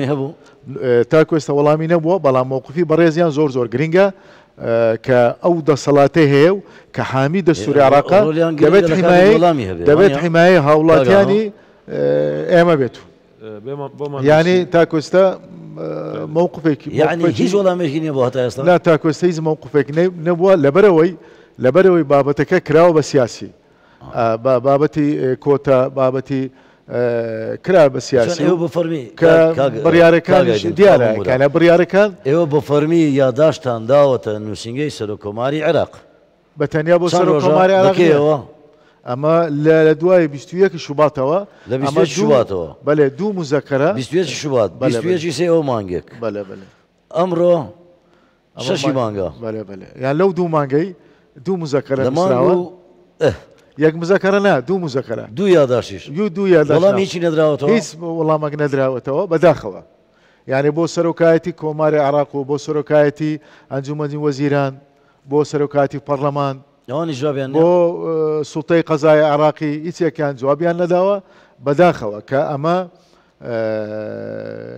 تاکو ئێستا وەڵامی نەبووە بەڵام مووقفی بەڕێزیان زۆر گرنگە کە ئەو دەسەڵاتەی هەیە و کە حامی دەستوری عراقا دەبێت حیمایە هاوڵاتیانی ئێمە بێت یعنی تاکو ئێستا مووقفێکی هیچ وەڵامێکی نییە بۆ هەتا ئێستا تاکو ئێستا هیچ مووقفێک نەبووە لەبەرەوەی بابەتەکە کراوە بە سیاسی بابەتی کۆتا بابەتی کرا بە سیاسی کە بڕیارەکانش دیارە کانە بڕیارەکان ئێوە بە فەرمی یاداشتان داوەتە نووسنگەی سەرۆک کۆماری عێراق بە تەنیا بۆ سەرۆک کۆماری عێراقەوە ئەمە لە دوای 21 شوباتەوە لە 20 شوباتەوە بەڵێ دوو مزەکەرە 20 شوبات 20 سێ مانگێک ئەمڕۆ شەشی مانگە یان لەو دوو مانگەی دوو مزەکەرە یەک مزەکەرە نا دوو مزەکەرە دوو یاداشیش دوو یاداش وەڵام هیچی نەدراوەتەوە هیچ وەڵامێک نەدراوەتەوە بەداخەوە یعنی بۆ سەرۆکایەتی کۆماری عراق و بۆ سەرۆکایەتی ئەنجومەنی وەزیران بۆ سەرۆکایەتی پەرلەمان بۆ سوڵتەی قەزای عراقی هیچێکیان جوابیان نەداوە بەداخەوە کە ئەمە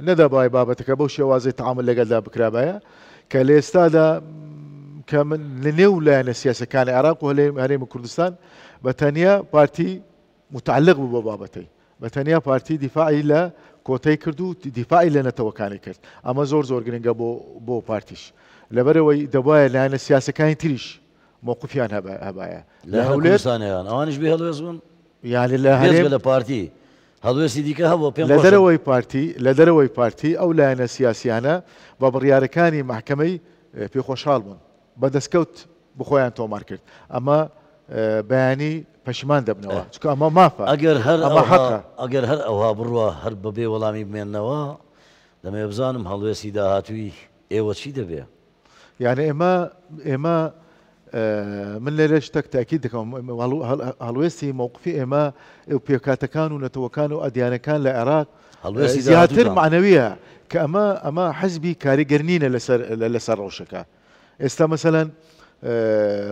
نەدەبای بابەتەکە بەو شێوازەی تەعامل لەگەڵدا بکرابایە کە لە ئێستادا کە من لە نێو لایەنە سیاسەکانی عراق و هەرێمی کوردستان بەتەنیا پارتی متعلق بوو بۆ بابەتەی بەتەنیا پارتی دیفاعی لە کۆتەی کرد و دیفاعی لە نەتەوەکانی کرد ئەمە زۆر گرنگە بۆ پارتیش لەبەرەوەی دەبایە لایەنە سیاسەکانی تریش مووقفیان هەبایە لە هەولێرستانیان ئەوانش بێ هەڵوێز بوون یعنی لە پارتی هەڵوێستی دیکە هەبوو پێم لە دەرەوەی پارتی ئەو لایەنە سیاسیانە بە بڕیارەکانی محکەمەی پێخۆشحاڵ بوون بەدەستکەوت بخۆیان تۆمار کرد ئەمە بەیانی پەشیمان دەبنەوە چکە ئەمە مافە ئەگەر هەر ئەوها بڕوە هەر بەبێ وەڵامی بمێننەوە دەمێ بزانم هەڵوێستی داهاتووی ئێوە چی دەبێ یعنی ئێمە من لێرە شتێک تاکید دەکەم هەڵوێستی مووقفی ئێمە پێکاتەکان و نەتەوەکان و ئەدیانەکان لە عێراق زیاتر معنەویە کە ئەمە حەزبی کاریگەرنینە لەسەر ڕەوشەکە ئێستا مەسەلەن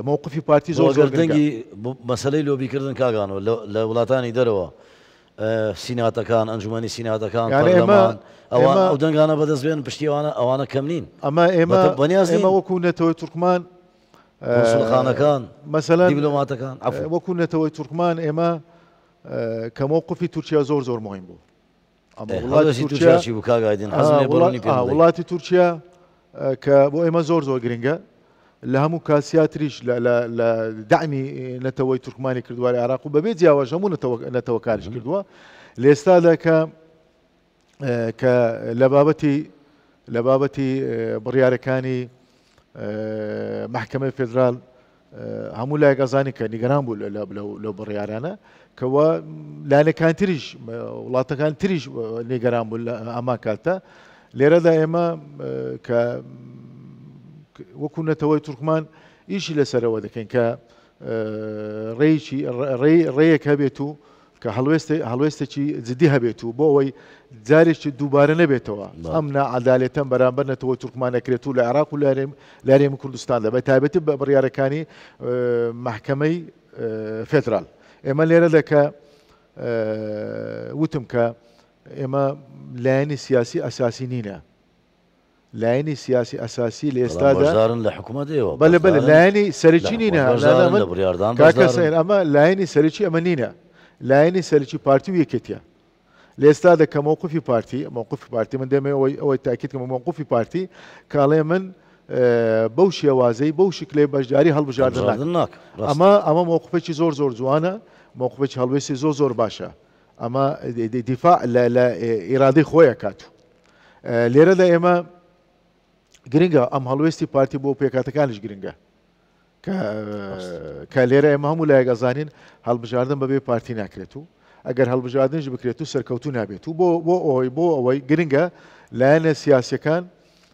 مووقفی پارتی زۆر گەردەنگی مەسەلەی لۆبیکردن کاگانەوە لە وڵاتانی دەرەوە سیناتەکان ئەنجومەنی سیناتەکان ئەو دەنگانە بەدەست بێن پشتیوانە ئەوانە کەم نین ئەمە ئێمە وەکو نێتەوەی تورکمان سڵخانەکان مەسەلەن دیبلۆماتەکان وەکو نێتەوەی تورکمان ئێمە کە مووقفی تورکیا زۆر مهم بوو وڵاتی تورکیا کە بۆ ئێمە زۆر گرنگە لە هەموو کاسیاتریش لە دعمی نەتەوەی تورکمانی کردووە لە عێراق و بەبێ جیاواز هەموو نەتەوەکانیش کردووە لە ئێستادا کە لە بابەتی بڕیارەکانی محکمەی فێدرال هەموو لایەک ئەزانی کە نیگەران بوو لەو بڕیارانە کەوە لایەنەکان تریش وڵاتەکان تریش نیگەران بوو لە ئەما کاتە لێرەدا ئێمە کە وەکو نەتەوەی تورکمان ئیشی لەسەرەوە دەکەین کە ڕێیەک هەبێت و کە هەڵوێستێکی جدی هەبێت و بۆ ئەوەی جارێکی دووبارە نەبێتەوە ئەم نائەدالێتەن بەرامبەر نەتەوەی تورکمان نەکرێت و لە عێراق و لارێمی کوردستاندا بە تایبەتی بە بڕیارەکانی محکەمەی فێدرال ئێمە لێرەدا کە وتم کە ئێمە لایەنی سیاسی ئەساسی نینە لایەنی سیاسی ئەساسی لە ئێستادا لە حکوومەت ئێوە بەڵێ لایەنی سەرەکی نینە ئەمە لایەنی سەرەکی ئەمە نینە لایەنی سەرەکی پارتی و یەکێتیە لە ئێستادا کە مووقفی پارتی من دەمێ ئەوەی تاکید کەم مووقفی پارتی کاڵێ من بەو شێوازەی بەو شکلێ بەشداری هەڵبژاردن ناک ئەمە مووقفێکی زۆر جوانە مووقفێکی هەڵوێستی زۆر باشە ئەمە دیفاع لە ئیرادەی خۆیە کات لێرەدا ئێمە گرنگە ئەم هەڵوێستی پارتی بۆ پێکاتەکانیش گرنگە کە لێرە ئێمە هەموو لایەک ئەزانین هەڵبژاردن بەبێ پارتی ناکرێت و ئەگەر هەڵبژاردنش بکرێت و سەرکەوتو نابێت و بۆ ئەوەی گرنگە لایەنە سیاسەکان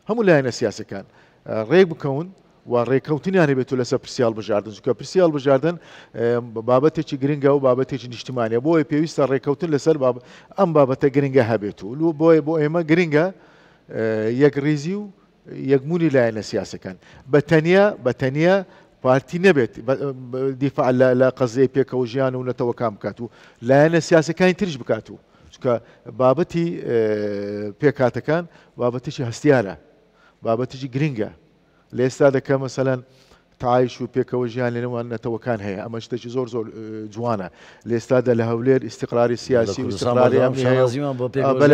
هەموو لایەنە سیاسەکان ڕێک بکەون و ڕێککەوتنیان هەبێت و لەسەر پرسی هەڵبژاردن چونکە پرسی هەڵبژاردن بابەتێکی گرنگە و بابەتێکی نیشتیمانیە بۆ پێویستە ڕێککەوتن لەسەر ئەم بابەتە گرنگە هەبێت و بۆ ئێمە گرنگە یەکڕێزی و یەکمونی لایەنە سیاسەکان بەتەنیا پارتی نەبێت دیفاع لە قەزەی پێکەوە ژیان و نەتەوەکان بکات و لایەنە سیاسەکانی تریش بکات و چونکە بابەتی پێکاتەکان بابەتێکی هەستیارە بابەتێکی گرنگە لە ئێستا دەکە مەسەلەن تعایش و پێکەوە ژیان لەنێوان نەتەوەکان هەیە ئەمە شتێکی زۆر جوانە لە ئێستادا لە هەولێر ئیستیقراری سیاسی و استیقراری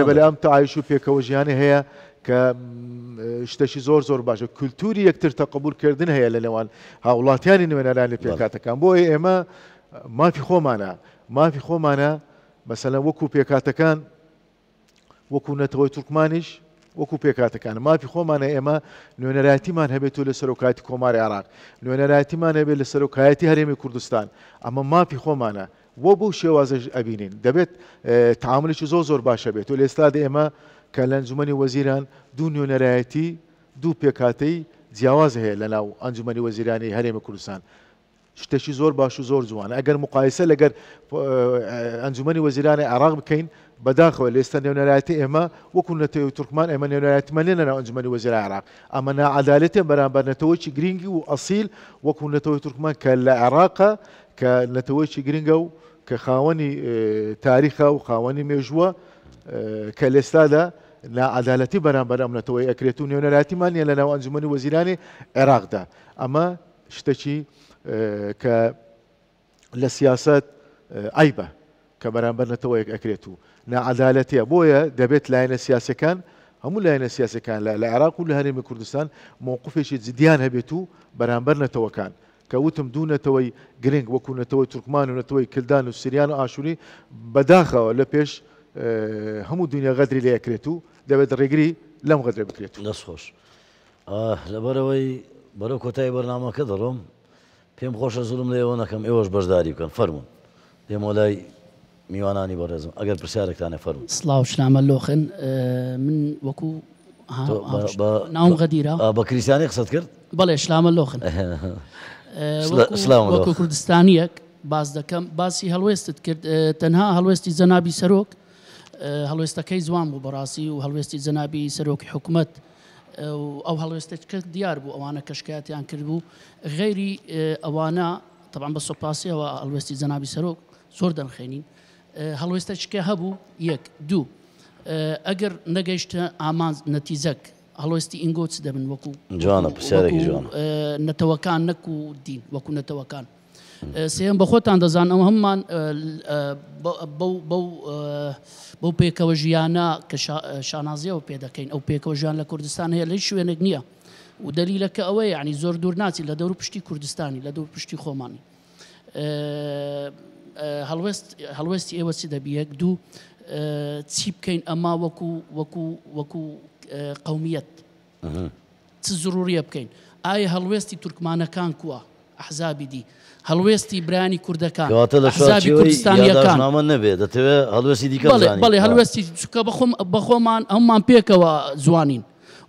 بەلێ ئەم تعایش و پێکەوە ژیانی هەیە کە شتێکی زۆر باشە کولتوری یەکتر تەقبولکردن هەیە لە نێوان هاوڵاتیانی نوێنەرانی پێکاتەکان بۆ ئێمە مافی خۆمانە مەسەلەن وەکو پێکاتەکان وەکو نەتەوەی تورکمانیش وەکو پێکاتەکان مافی خۆمانە ئێمە نوێنەرایەتیمان هەبێت و لە سەرۆکایەتی کۆماری عێراق نوێنەرایەتیمان هەبێت لە سەرۆکایەتی هەرێمی کوردستان ئەمە مافی خۆمانە بۆ شێوازەش ئەبینین دەبێت تعاملێکی زۆر باشە بێت و لە ئێستادا ئێمە کە لە ئەنجومەنی وەزیران دوو نوێنەرایەتی دوو پێکاتەی جیاواز هەیە لە ناو ئەنجومەنی وەزیرانی هەرێمی کوردستان شتێکی زۆر باش و زۆر جوانە ئەگەر مقایسە لەگەر ئەنجومەنی وەزیرانی عێراق بکەین بەداخەوە لە ئێستا نێونەرایەتی ئێمە وەکو نەتەوەی تورکمان ئێمە نێونەرایەتمان لێنە ناو ئەنجومەنی وەزیرانی عێراق ئەمە نائەدالەتێن بەرامبەر نەتەوەیەکی گرنگی و ئەسیل وەکو نەتەوەی تورکمان کە لە عێراقە کە نەتەوەیەکی گرنگە و کە خاوەنی تاریخە و خاوەنی مێژووە کە لە ئێستادا نائەدالەتی بەرامبەر ئەم نەتەوەی ئەکرێت و نێونەرایەتیمان نیە لە ناو ئەنجومەنی وەزیرانی عێراقدا ئەمە شتێکی کە لە سیاست عیبە کە بەرامبەر نەتەوەیەک ئەکرێت و نائەدالەتیە بۆیە دەبێت لایەنە سیاسەکان هەموو لایەنە سیاسەکان لە عێراق و لە هەرێمی کوردستان مووقفێکی جدیان هەبێت و بەرامبەر نەتەوەکان کە وتم دوو نەتەوەی گرنگ وەکو نەتەوەی تورکمان و نەتەوەی کلدان و سریان و ئاشووری بەداخەوە لە پێش هەموو دنیا غەدری لێ ئەکرێت و دەبێت ڕێگری لەم غەدرە بکرێت و دەست خۆش لەبەرەوەی بەرەو کۆتایی بەرنامەکە دەڕۆم پێم خۆشە زوڵم لێەوە نەکەم ئێوەش بەشداری بکەن فەرمون دێمە لای میوانانی بەڕێزم ئەگەر پرسیارێکتانە فەرمون سڵاو شلامە لۆخن من وەکو ناوم غەدیرە بە کریسیانی قسەت کرد بەڵێ شلامە لۆخن وەکو کوردستانیەک باز دەکەم باسی هەڵوێستت کرد تەنها هەڵوێستی جەنابی سەرۆک هەڵوێستەکەی جوان بوو بەڕاستی و هەڵوێستی جەنابی سەرۆکی حکوومەت ئەو هەڵوێستێککە دیار بوو ئەوانە کەشکایەتیان کرد بوو غەیری ئەوانە طبعا بە سۆپاسیەوە هەڵوێستی جەنابی سەرۆک زۆر دەنخێنین هەڵوێستەچکە هەبوو یەک دوو ئەگەر نەگەیشتە ئامان نەتیزەک هەڵوێستی ئینگۆچ دەبن وەکو جوانە پرسیارێکی جوانە نەتەوەکان نەکو دین وەکو نەتەوەکان سێم بە خۆتان دەزان ئەو هەممان بەو پێکەوە ژیانە کە شانازیەوە پێ دەکەین ئەو پێکەوە ژیان لە کوردستان هەیە لەی شوێنێک نییە و دلیلەکە ئەوەیە یعنی زۆر دوور ناچی لە دەور پشتی کوردستانی لە دەور پشتی خۆمانی هەڵوێستی ئێوە چی دەبی یەک دوو چی بکەین ئەما وەکو قەومیەت چ زروریە بکەین ئایا هەڵوێستی تورکمانەکان کووە ئەحزابی دی هەڵوێستی برانی کوردەکان ئەحزابی کوردستانیەکان نەبێت دەتەوێت هەڵوێستی دیکە بەڵێ هەڵوێستی چکە بەخۆمان هەممان پێکەوە جوانین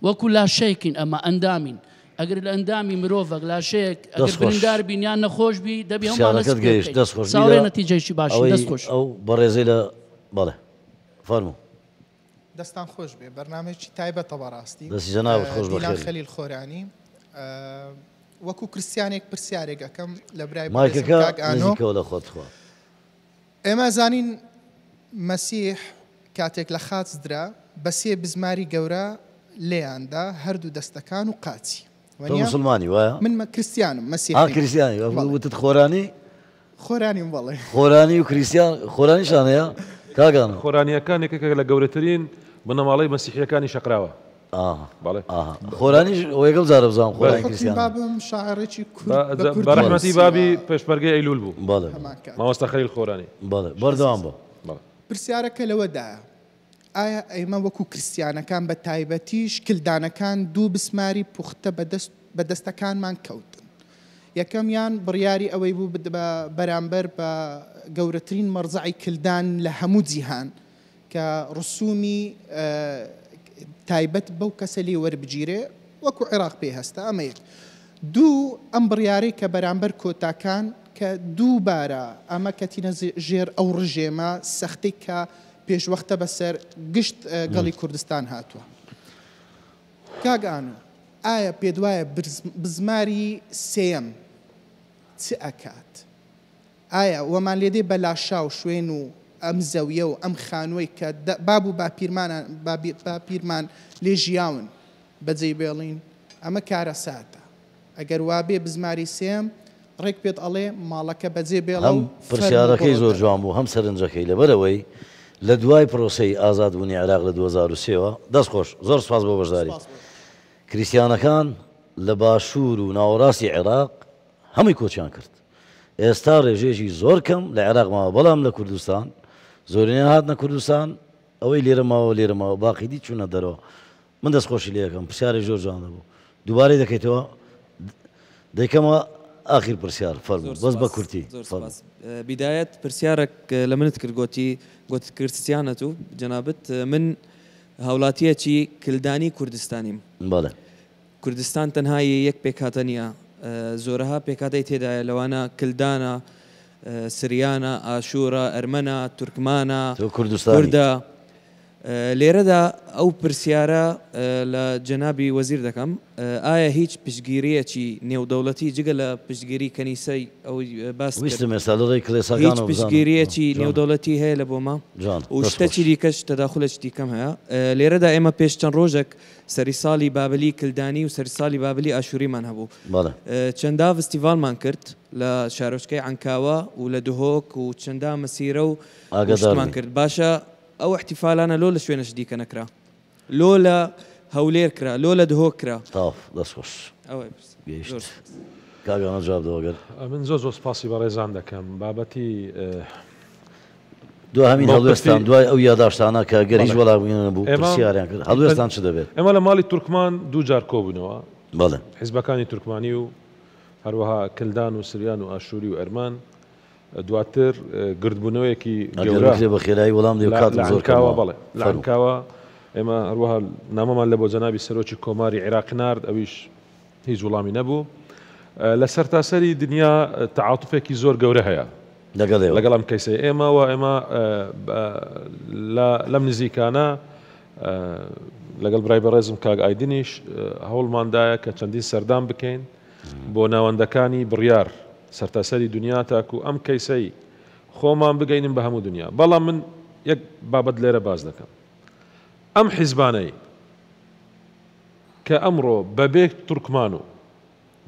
وەکو لاشەیەکین ئەمە ئەندامین ئەگەر لە ئەندامی مرۆڤک لاشەیەک ئەگەر بریندار بینیان نەخۆش بی دەبی هەمانساوێ نەتیجەیشی باشی دەستخۆش ئەو بەڕێزەی لە بەڵێ فەرموو دەستان خۆش بێ بەرنامێکی تایبەتە بەڕاستی دەستی جەنابەت خۆش بەخێر دیلان خەلیل خۆرانی وەکو کریسیانێک پرسیارێک ئەەکەم لە برای مایکەکە نزیکەوە لە خۆت خوا ئێمە زانین مەسیح کاتێک لە خاچ درا بە سێ بزماری گەورە لێیاندا هەردوو دەستەکان و قاچی مسلمانی وایە من کریسیانم مەسیح کریسیانی وتت خۆرانی خۆرانیم بەڵێ خۆرانی و کریسیان خۆرانیشانەیە کاگانە خۆرانیەکانێکێکە لە گەورەترین بنەماڵەی مەسیحیەکانی شەقراوە خۆرانیش وەگەڵ جارە بزانم خۆرانی کریسیان بابم شاعرێکی بەڕەحمەتی بابی پێشمەرگەی ئەیلول بوو بەڵێ مامۆستا خەلیل خۆرانی بەڵێ بەردەوام بە پرسیارەکە لەوەدایە ئایا ئێمە وەکو کریسیانەکان بە تایبەتیش کلدانەکان دوو بسماری پوختە بە دەستەکانمان کەوتن یەکەمیان بڕیاری ئەوەی بوو بەرامبەر بە گەورەترین مەرجەعی کلدان لە هەموو جیهان کە ڕسومی تایبەت بەو کەسە لێ وەربگیرێ وەکو عێراق پێ هەستا ئەمە یەک دوو ئەم بڕیارەی کە بەرامبەر کۆتاکان کە دووبارە ئەمە کەتینە ژێر ئەو ڕژێمە سەختی کە پێشوەختە بەسەر گشت گەڵی کوردستان هاتووە کاگانۆ ئایا پێت وایە بزماری سێم چ ئەکات ئایا وەمان لێدێ بە لاشاو شوێن و ئەم زەویە و ئەم خانووی کە باب و باپیرمان لێ ژیاون بەجێی بێڵین ئەمە کارە ساتە ئەگەر وابێ بزماری سێم ڕێک پێت ئەڵێ ماڵەکە بەجێ بێڵە هەم پرسیارەکەی زۆر جوان بوو هەم سەرنجەکەی لەبەرەوەی لە دوای پرۆسەی ئازادبوونی عێراق لە 2023ەوە دەستخۆش زۆر سپاس بۆ بەشداری کریسیانەکان لە باشوور و ناوەڕاستی عێراق هەمووی کۆچیان کرد ئێستا ڕێژێژی زۆر کەم لە عێراق ماوە بەڵام لە کوردستان زۆرینیان هاتنە کوردستان ئەوەی لێرەماوە باقی دی چوونە دەرەوە من دەستخۆشی لێ یەکەم پرسیارێک زۆر جوان دەبوو دووبارەی دەکەیتەوە دەیکەمەوە آخر پرسیار فەرموو بەس بە کورتی بداية پرسیارێک لە منت کرد گوت کریسیانەت و جەنابەت من هاوڵاتیەکی کلدانی کوردستانیم بەڵێ کوردستان تەنها یەک پێکهاتە نییە زۆرەها پێکهاتەی تێدایە لەوانە کلدانە سریانە ئاشوورە ئەرمەنە تورکمانە کوردە لێرەدا ئەو پرسیارە لە جەنابی وەزیر دەکەم ئایا هیچ پشتگیریەکی نێودەوڵەتی جگە لە پشتگیری کەنیسەی ئەوەی باس هیچ پشتگیریەکی نێودەوڵەتی هەیە لە بۆمە و شتێکی دیکەش تەداخولێکی کەم هەیە لێرەدا ئێمە پێش چەند ڕۆژێک سەری ساڵی بابلی کلدانی و سەری ساڵی بابلی ئاشووریمان هەبوو چەندە فستیڤالمان کرد لە شارۆچکەی عنکاوە و لە دهۆک و چەندە مەسیرە و شتمان کرد باشە ئەو احتیفالانە لۆ لە شوێنەش دیکە نەکرا لۆ لە هەولێر کرا لۆ لە دهۆک کرا دەستخۆش کاگانە جواب دەوەگەر من زۆر سپاسی بە ڕێزان دەکەم بابەتی دو هەمین هەڵوێستان دوای ئەو یاداشتانە کە گەریش وەڵامگەێنە بوو پرسیاریان کرد هەڵوێستان چ دەبێت ئێمە لە ماڵی تورکمان دوو جار کۆبوونەوە بەڵێ حیزبەکانی تورکمانی و هەروەها کلدان و سریان و ئاشووری و ئەرمان دواتر گردبوونەوەیەکی گەورە بە خێرایی وەڵام زۆرکاوە بڵێ لە عنکاوە ئێمە هەروەها نامەمان لە بۆ جەنابی سەرۆکی کۆماری عێراق نارد ئەویش هیچ وڵامی نەبوو لە سەرتاسەری دنیا تەعاتوفێکی زۆر گەورە هەیە لەگەڵ ئەم کەیسەی ئێمەوە ئێمە لەم نزیکانە لەگەڵ برای بەڕێزم کاگ ئایدنیش هەوڵماندایە کە چەندین سەردان بکەین بۆ ناوەندەکانی بڕیار سەرتاسەری دنیا تاکو ئەم کەیسەی خۆمان بگەینم بە هەموو دنیا بەڵام من یەک بابەت لێرە باز دەکەم ئەم حیزبانەی کە ئەمڕۆ بەبێ تورکمان و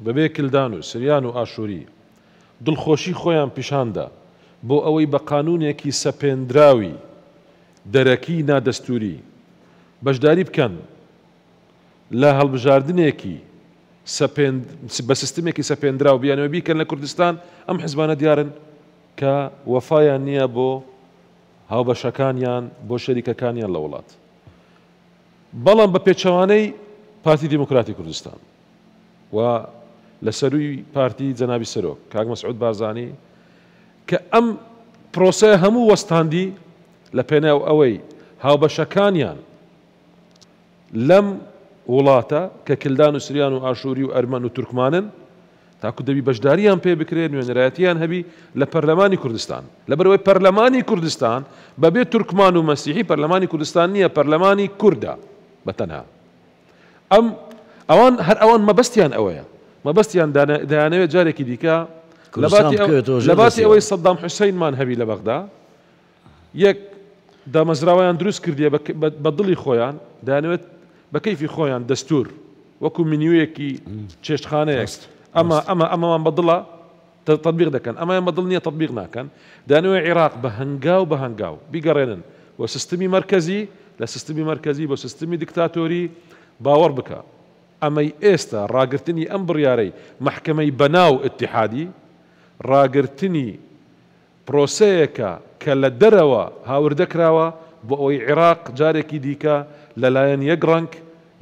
بەبێ کلدان و سریان و ئاشووری دڵخۆشی خۆیان پیشاندا بۆ ئەوەی بە قانونێکی سەپێنراوی دەرەکی نادەستوری بەشداری بکەن لە هەڵبژاردنێکی بە سیستمێکی سەپێنرا و بیانەوە بیکەن لە کوردستان ئەم حیزبانە دیارن کە وەفایان نییە بۆ هاوبەشەکانیان بۆ شەریکەکانیان لە وڵات. بەڵام بە پێچەوانەی پارتی دیموکراتی کوردستان و لە سەروی پارتی جەنابی سەرۆک کاک مەسعود بارزانی کە ئەم پرۆسەیە هەموو وەستاندی لە پێناو ئەوەی هاوبەشەکانیان لەم وڵاتە کە کلدان و سریان و ئاشووری و ئەرمەن و تورکمانن تاکو دەبی بەشداریان پێ بکرێت نوێنەرایەتیان هەبی لە پەرلەمانی کوردستان لەبەرەوەی پەرلەمانی کوردستان بەبێ تورکمان و مەسیحی پەرلەمانی کوردستان نییە پەرلەمانی کووردا بەتەنها. ئەوان هەر ئەوان مەبەستیان ئەوەیە مەبەستیان دەیانەوێت جارێکی دیکە لە باتی ئەوەی سەدام حوسەینمان هەبی لە بەغدا یەک دامەزراوەیان دروست کردیە بە دڵی خۆیان دەیانەوێت بە کەیفی خۆیان دەستور وەکو منیوەیەکی چێشتخانەیەک ئەمەمان بەدڵە تطبیق دەکەن ئەمایان بەدڵ نییە تطبیق ناکەن دەیانەوێت عێراق بە هەنگاو بیگەڕێنن بۆ سیستمی مەرکەزی لە سیستمی مەرکەزی بۆ سیستمی دیکتاتۆری باوەڕ بکە. ئەمەی ئێستا ڕاگررتنی ئەم بڕیارەی محکەمەی بەناو ئتیحادی ڕاگررتنی پرۆسەیەکە کە لە دەرەوە هاوردەکراوە بۆ ئەوەی عێراق جارێکی دیکە لەلایەن یەک ڕەنگ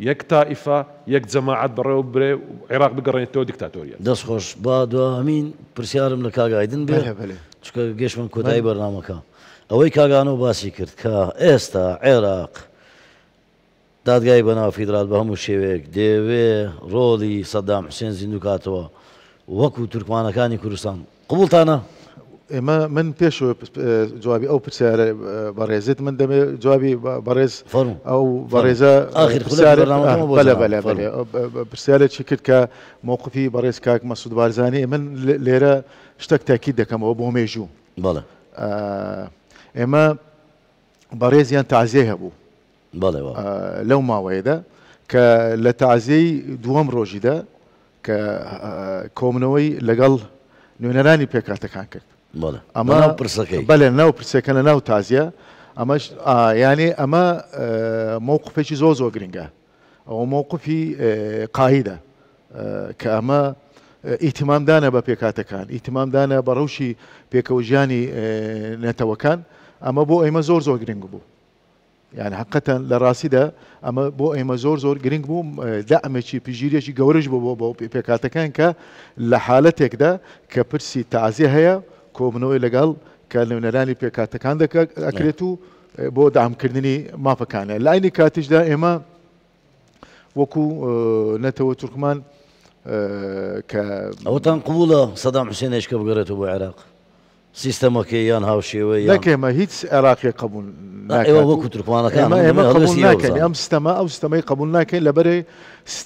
یەک تائیفە یەک جەماعەت بەڕێوە برێ عێراق بگەڕێنێتەوە دیکتاتۆریە. دەستخۆش با دوامین پرسیارم لە کاگایدن بێ چکە گەشتمان کۆتایی بەرنامەکە ئەوەی کاگانەوە باسی کرد کە ئێستا عێراق دادگای بەناو فیدرال بە هەموو شێوەیەک دەیەوێ ڕۆڵی سەدام حوسێن زیندوو کاتەوە وەکو تورکمانەکانی کوردستان قبولتانە؟ ئێمە من پێشەوە جوابی ئەو پرسیارە بەڕێزت من دەمێت جوابی بەڕێز ئەو بەڕێزە پرسیارێکی کرد کە مووقفی بەڕێز کاک مەسعود بارزانی من لێرە شتێک تاکید دەکەمەوە بۆ مێژوو ئێمە بەڕێزیان تازیە هەبوو لەو ماوەیەدا کە لە تازیەی دووەم ڕۆژیدا کە کۆمنەوەی لەگەڵ نوێنەرانی پێکاتەکان کرد ئەمە بەڵێ ناو پرسەکە لە ناو تازیە ئەمەش یانێ ئەمە مووقفێکی زۆر گرنگە ئەوە مووقفی قایدە کە ئەمە ئیتیمامدانە بە پێکاتەکان ئیتیمامدانە بە ڕەوشی پێکەوەژیانی نێتەوەکان ئەمە بۆ ئێمە زۆر گرنگ بوو یعنی حقەتەن لە ڕاستیدا ئەمە بۆ ئێمە زۆر گرنگ بوو دەعمێکی پژیرێکی گەورەش بوو بۆ پێکاتەکان کە لە حالەتێکدا کە پرسی تازیە هەیە کۆبنەوەی لەگەڵ کە نوێنەرانی پێکاتەکان ئەکرێت و بۆ دامکردنی مافەکانە لە عینی کاتیشدا ئێمە وەکو نەتەوە تورکمان کە ئەوتان قبولە سەدام حوسێنێک کە بگەڕێتەوە بۆ عێراق سیستەمەکەی یان هاوشێوە نەکەمە هیچ عێراقی قبول وەکو تورکمانەکان ئێمە قبول ناکەین ئەم سیستەمە ئەو سیستەمەی قبول ناکەین لەبەرێ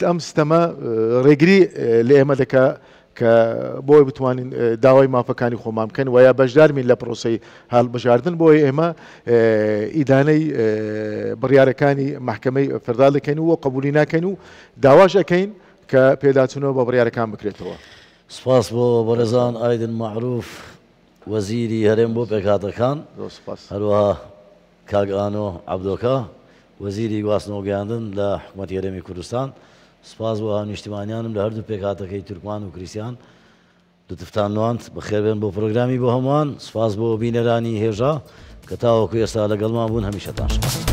ئەم سیستەمە ڕێگری لە ئێمە دەکا کە بۆی بتوانین داوای مافەکانی خۆمان بکەن و یا بەشدارمین لە پرۆسەی هەڵبژاردن بۆی ئێمە ئیدانەی بڕیارەکانی محکەمەی فێدرال دەکەین و قبولی ناکەین و داواش ئەەکەین کە پێداچوونەوە بە بڕیارەکان بکرێتەوە. سپاس بۆ بەڕێزان ئایدن معروف وەزیری هەرێم بۆ پێکاتەکان هەروەها کاگانۆ عەبدۆکە وەزیری گواستنەوە گەیاندن لە حکوومەتی هەرێمی کوردستان. سپاس بۆ هاونیشتیمانیانم لە هەردوو پێکاتەکەی تورکمان و کریسیان دوتفتانوانت بەخێربێن بۆ پرۆگرامی بۆ هەمووان. سپاس بۆ بینەرانی هێژا کە تاوەکو ئێستا لەگەڵمان بوون هەمیشەتان شکست.